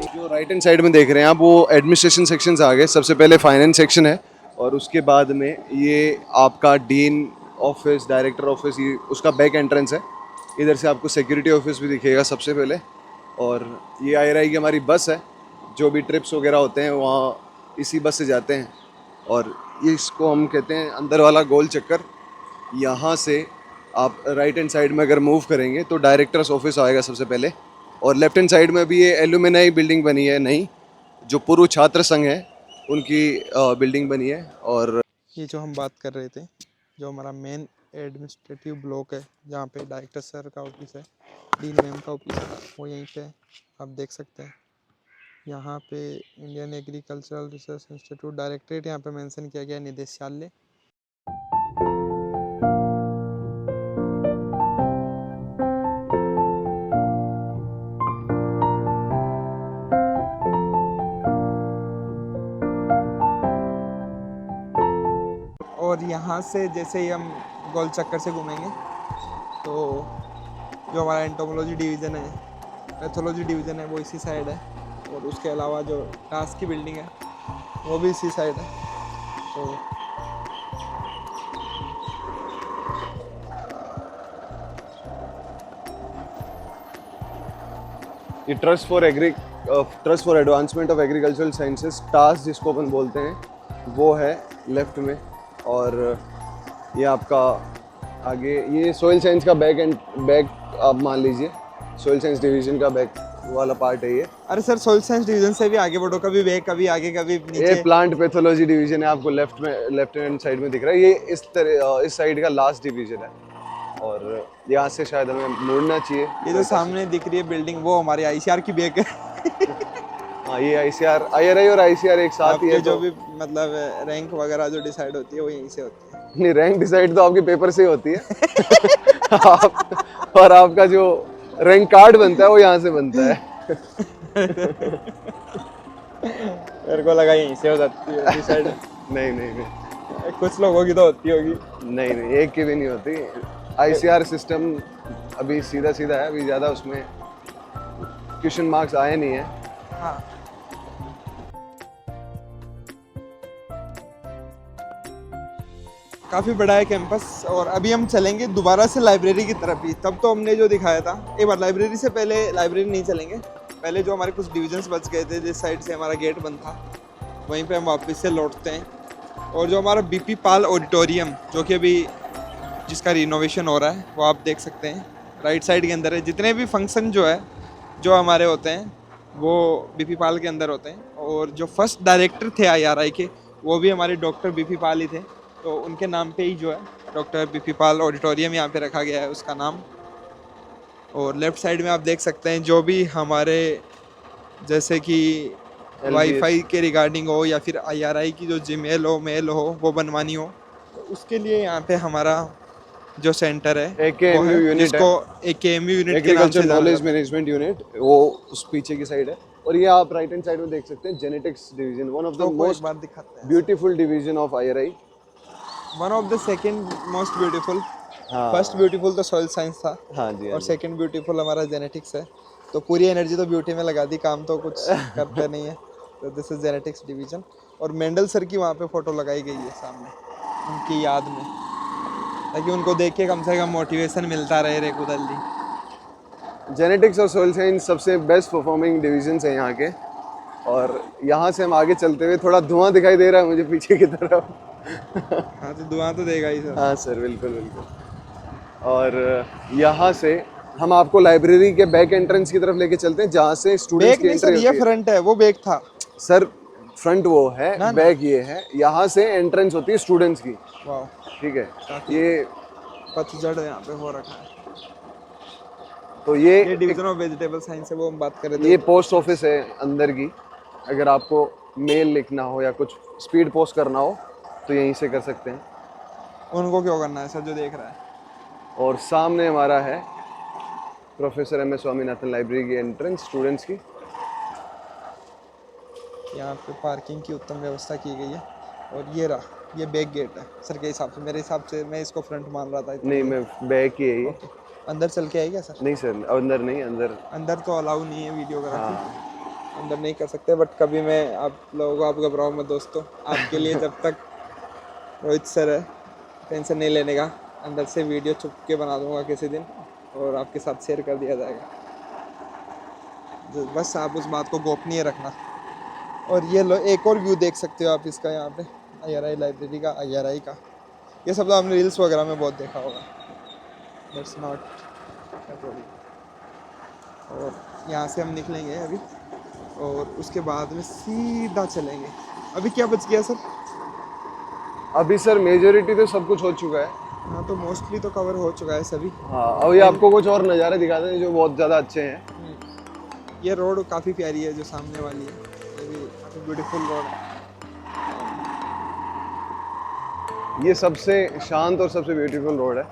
जो राइट हैंड साइड में देख रहे हैं आप, वो एडमिनिस्ट्रेशन सेक्शंस आ गए। सबसे पहले फाइनेंस सेक्शन है, और उसके बाद में ये आपका डीन ऑफिस, डायरेक्टर ऑफिस, ये उसका बैक एंट्रेंस है। इधर से आपको सिक्योरिटी ऑफिस भी दिखेगा सबसे पहले। और ये IRI की हमारी बस है, जो भी ट्रिप्स वगैरह होते हैं वहाँ इसी बस से जाते हैं। और ये इसको हम कहते हैं अंदर वाला गोल चक्कर। यहाँ से आप राइट हैंड साइड में अगर मूव करेंगे तो डायरेक्टर्स ऑफिस आएगा सबसे पहले, और लेफ्ट हैंड साइड में भी ये एल्यूमिनाई बिल्डिंग बनी है नई, जो पूर्व छात्र संघ है उनकी बिल्डिंग बनी है। और ये जो हम बात कर रहे थे, जो हमारा मेन एडमिनिस्ट्रेटिव ब्लॉक है, जहाँ पे डायरेक्टर सर का ऑफिस है, डीन मैम का ऑफिस है, वो यहीं पे है, आप देख सकते हैं। यहाँ पे Indian agricultural research institute directorate यहाँ पे मेंशन किया गया है, निदेशालय। और यहाँ से जैसे ही हम गोल चक्कर से घूमेंगे तो जो हमारा एंटोमोलॉजी डिवीज़न है, पैथोलॉजी डिवीज़न है, वो इसी साइड है। और उसके अलावा जो टास्क की बिल्डिंग है वो भी इसी साइड है। तो ये trust for advancement of agricultural sciences, task जिसको अपन बोलते हैं, वो है लेफ्ट में। और ये आपका आगे ये सॉइल साइंस का बैक आप मान लीजिए, सॉइल साइंस डिवीजन का बैक वाला पार्ट है ये। अरे सर, सॉइल साइंस डिवीज़न से भी आगे बढ़ो, कभी बैक, कभी आगे, कभी ये नीचे। प्लांट पैथोलॉजी डिवीजन है, आपको लेफ्ट हैंड साइड में दिख रहा है। ये इस साइड का लास्ट डिवीजन है, और यहाँ से शायद हमें मुड़ना चाहिए। ये जो सामने दिख रही है बिल्डिंग, वो हमारी ICR की बैक है। हाँ, ये IRI और ICR एक साथ ही है। जो तो भी मतलब रैंक वगैरह जो डिसाइड होती है वो यहीं से होती है। नहीं, रैंक डिसाइड तो आपके पेपर से ही होती है। और आपका जो रैंक कार्ड बनता है वो यहाँ से बनता है। मेरे को लगा यहीं से हो जाती है डिसाइड। नहीं, कुछ लोगों की तो होती होगी। नहीं, एक की भी नहीं होती। ICR सिस्टम अभी सीधा है, अभी ज़्यादा उसमें क्वेश्चन मार्क्स आए नहीं है। हाँ, काफ़ी बड़ा है कैंपस। और अभी हम चलेंगे दोबारा से लाइब्रेरी की तरफ ही। तब तो हमने जो दिखाया था, एक बार लाइब्रेरी से पहले, लाइब्रेरी नहीं चलेंगे, पहले जो हमारे कुछ डिविजन्स बच गए थे, जिस साइड से हमारा गेट बंद था, वहीं पे हम वापस से लौटते हैं। और जो हमारा BP पाल ऑडिटोरियम, जो कि अभी जिसका रिनोवेशन हो रहा है, वो आप देख सकते हैं राइट साइड के अंदर है। जितने भी फंक्शन जो है जो हमारे होते हैं वो BP पाल के अंदर होते हैं। और जो फर्स्ट डायरेक्टर थे IRI के, वो भी हमारे डॉक्टर BP पाल ही थे, तो उनके नाम पे ही जो है डॉक्टर BP पाल ऑडिटोरियम यहाँ पे रखा गया है उसका नाम। और लेफ़्ट साइड में आप देख सकते हैं जो भी हमारे जैसे कि वाईफाई के रिगार्डिंग हो, या फिर IRI की जो जीमेल हो, मेल हो, वो बनवानी हो, तो उसके लिए यहाँ पे हमारा जो सेंटर है AKMU यूनिट, जिसको AKMU यूनिट के नाम से एग्रीकल्चर नॉलेज मैनेजमेंट यूनिट, वो उस पीछे की साइड है। और ये आप राइट हैंड साइड में देख सकते हैं genetics division, one of the most बार दिखाते हैं, beautiful division of IRI, one of the second most beautiful. हाँ। फर्स्ट ब्यूटीफुल तो सॉइल साइंस था, हाँ जी, और सेकंड ब्यूटीफुल हमारा जेनेटिक्स है। तो पूरी एनर्जी तो ब्यूटी में लगा दी, काम तो कुछ करते नहीं है। तो दिस इज जेनेटिक्स डिवीजन। और मेंडल सर की वहाँ पे फोटो लगाई गई है सामने, उनकी याद में, ताकि उनको देख के कम से कम मोटिवेशन मिलता रहे रेगुलरली। जेनेटिक्स और सोइल साइंस सबसे बेस्ट परफॉर्मिंग डिविजन्स हैं यहाँ के। और यहाँ से हम आगे चलते हुए, थोड़ा धुआं दिखाई दे रहा है मुझे पीछे की तरफ। हाँ तो धुआं तो देगा ही सर। हाँ सर, बिल्कुल बिल्कुल। और यहाँ से हम आपको लाइब्रेरी के बैक एंट्रेंस की तरफ लेके चलते हैं, जहाँ से स्टूडेंट्स बैग की नहीं एंट्री सर, होती ये है। फ्रंट है, वो बैग था सर फ्रंट वो है, बैक ये है। यहाँ से एंट्रेंस होती है स्टूडेंट्स की, वाह। ठीक है। ये पतझड़ यहाँ पे हो रखा है। तो ये डिवीजन ऑफ वेजिटेबल साइंस है, वो हम बात कर रहे थे। ये पोस्ट ऑफिस है अंदर की। अगर आपको मेल लिखना हो या कुछ स्पीड पोस्ट करना हो तो यहीं से कर सकते हैं। उनको क्यों करना है सर, जो देख रहा है। और सामने हमारा है professor M S Swaminathan library की एंट्रेंस स्टूडेंट्स की। यहाँ पे पार्किंग की उत्तम व्यवस्था की गई है। और ये रहा, ये बैक गेट है सर के हिसाब से, मेरे हिसाब से मैं इसको फ्रंट मान रहा था। नहीं, मैं बैक ही है ये। अंदर चल के आएगा सर? नहीं सर, अंदर नहीं, अंदर तो अलाउ नहीं है वीडियोग्राफी, अंदर नहीं कर सकते। बट कभी मैं आप लोगों को, आप घबराओ मत दोस्तों, आपके लिए जब तक रोहित सर है टेंशन नहीं लेने का। अंदर से वीडियो छुप के बना दूंगा किसी दिन और आपके साथ शेयर कर दिया जाएगा। बस आप उस बात को गोपनीय रखना। और ये लो, एक और व्यू देख सकते हो आप इसका, यहाँ पे IRI लाइब्रेरी का, IRI का। ये सब तो आपने रील्स वगैरह में बहुत देखा होगा। That's not. और यहाँ से हम निकलेंगे अभी और उसके बाद में सीधा चलेंगे। अभी क्या बच गया सर? अभी सर मेजोरिटी तो सब कुछ हो चुका है। हाँ तो मोस्टली तो कवर हो चुका है सभी। हाँ, अभी आपको कुछ और नज़ारे दिखाते हैं जो बहुत ज़्यादा अच्छे हैं। ये रोड काफ़ी प्यारी है जो सामने वाली है, ये भी काफ़ी ब्यूटीफुल रोड है। ये सबसे शांत और सबसे ब्यूटीफुल रोड है।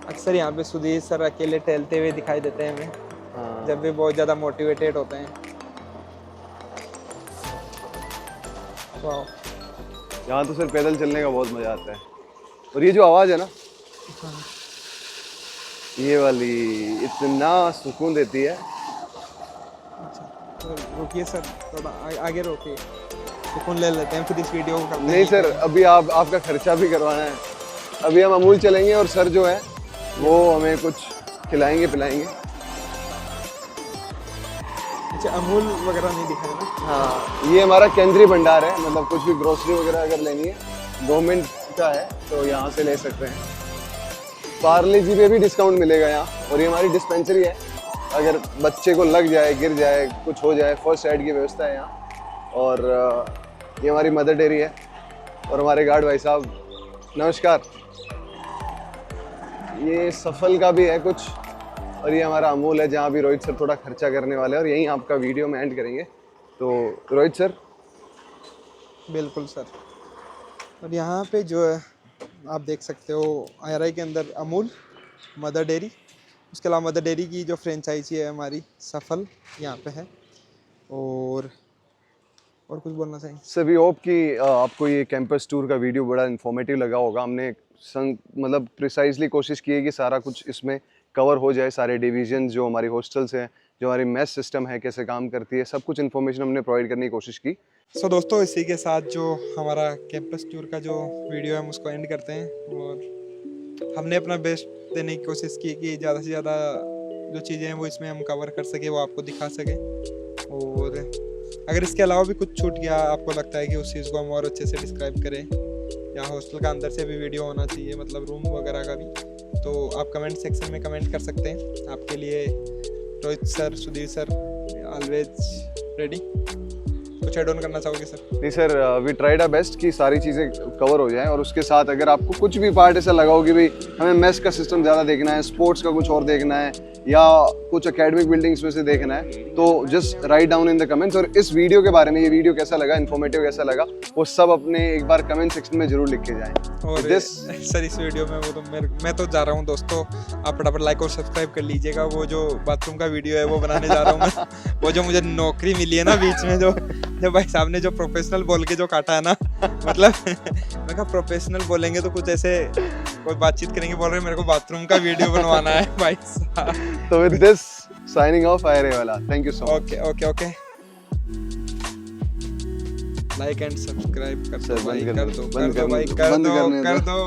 अक्सर यहाँ पे सुधीर सर अकेले टहलते हुए दिखाई देते हैं हमें, हाँ। जब भी बहुत ज़्यादा मोटिवेटेड होते हैं। वाह, यहाँ तो सर पैदल चलने का बहुत मज़ा आता है। और ये जो आवाज़ है ना, ये वाली इतना सुकून देती है। अच्छा तो रुकिए सर, थोड़ा आगे रोकिए, सुकून ले लेते हैं, फिर इस वीडियो को करते हैं। नहीं सर, अभी आपका खर्चा भी करवाना है। अभी हम अमूल चलेंगे और सर जो है वो हमें कुछ खिलाएंगे पिलाएंगे। अच्छा, अमूल वगैरह नहीं दिखाया ना? हाँ, ये हमारा केंद्रीय भंडार है, मतलब कुछ भी ग्रोसरी वगैरह अगर लेनी है गवर्नमेंट का है तो यहाँ से ले सकते हैं। पार्ले जी पे भी डिस्काउंट मिलेगा यहाँ। और ये हमारी डिस्पेंसरी है, अगर बच्चे को लग जाए, गिर जाए, कुछ हो जाए, फर्स्ट एड की व्यवस्था है यहाँ। और ये हमारी मदर डेयरी है। और हमारे गार्ड भाई साहब, नमस्कार। ये सफल का भी है कुछ। और ये हमारा अमूल है, जहाँ भी रोहित सर थोड़ा खर्चा करने वाले हैं। और यहीं आपका वीडियो में एंड करेंगे। तो रोहित सर। बिल्कुल सर। और यहाँ पे जो है आप देख सकते हो, IRI के अंदर अमूल, मदर डेयरी, उसके अलावा मदर डेयरी की जो फ्रेंचाइजी है हमारी सफल यहाँ पे है। और कुछ बोलना चाहिए सभी होप कि आपको ये कैंपस टूर का वीडियो बड़ा इन्फॉर्मेटिव लगा होगा। हमने मतलब प्रिसाइजली कोशिश की है कि सारा कुछ इसमें कवर हो जाए। सारे डिवीजन जो हमारी हॉस्टल्स हैं, जो हमारी मेस सिस्टम है, कैसे काम करती है, सब कुछ इन्फॉर्मेशन हमने प्रोवाइड करने की कोशिश की। सो दोस्तों, इसी के साथ जो हमारा कैंपस टूर का जो वीडियो है हम उसको एंड करते हैं। और हमने अपना बेस्ट देने की कोशिश की कि ज़्यादा से ज़्यादा जो चीज़ें हैं वो इसमें हम कवर कर सके, वो आपको दिखा सकें। और अगर इसके अलावा भी कुछ छूट गया, आपको लगता है कि उस चीज़ को हम और अच्छे से डिस्क्राइब करें, या हॉस्टल का अंदर से भी वीडियो होना चाहिए, मतलब रूम वगैरह का भी, तो आप कमेंट सेक्शन में कमेंट कर सकते हैं। आपके लिए Rohit sir, Sudhir sir always ready. कुछ ऐड ऑन करना चाहोगे सर? नहीं sir, we tried our best कि सारी चीज़ें कवर हो जाएं। और उसके साथ अगर आपको कुछ भी पार्ट ऐसा लगा हो कि भाई हमें मेस का सिस्टम ज़्यादा देखना है, स्पोर्ट्स का कुछ और देखना है, या कुछ एकेडमिक बिल्डिंग्स में से देखना है, तो just write down in the comments. और इस वीडियो के बारे में, ये वीडियो कैसा लगा, इन्फॉर्मेटिव कैसा लगा, वो सब अपने एक बार कमेंट सेक्शन में जरूर लिख के जाएं। और सर इस वीडियो में वो तो मैं तो जा रहा हूँ दोस्तों, आप फटाफट लाइक और सब्सक्राइब कर लीजिएगा। वो जो बाथरूम का वीडियो है वो बनाने जा रहा हूँ मैं। वो जो मुझे नौकरी मिली है ना बीच में, जो भाई साहब ने जो प्रोफेशनल बोल के जो काटा है ना, मतलब मैं कहा प्रोफेशनल बोलेंगे तो कुछ ऐसे कोई बातचीत करेंगे, बोल रहे मेरे को बाथरूम का वीडियो बनवाना है भाई साहब। तो with this signing off IRA वाला, thank you so much. Okay like and subscribe कर दो भाई, कर दो भाई, कर दो।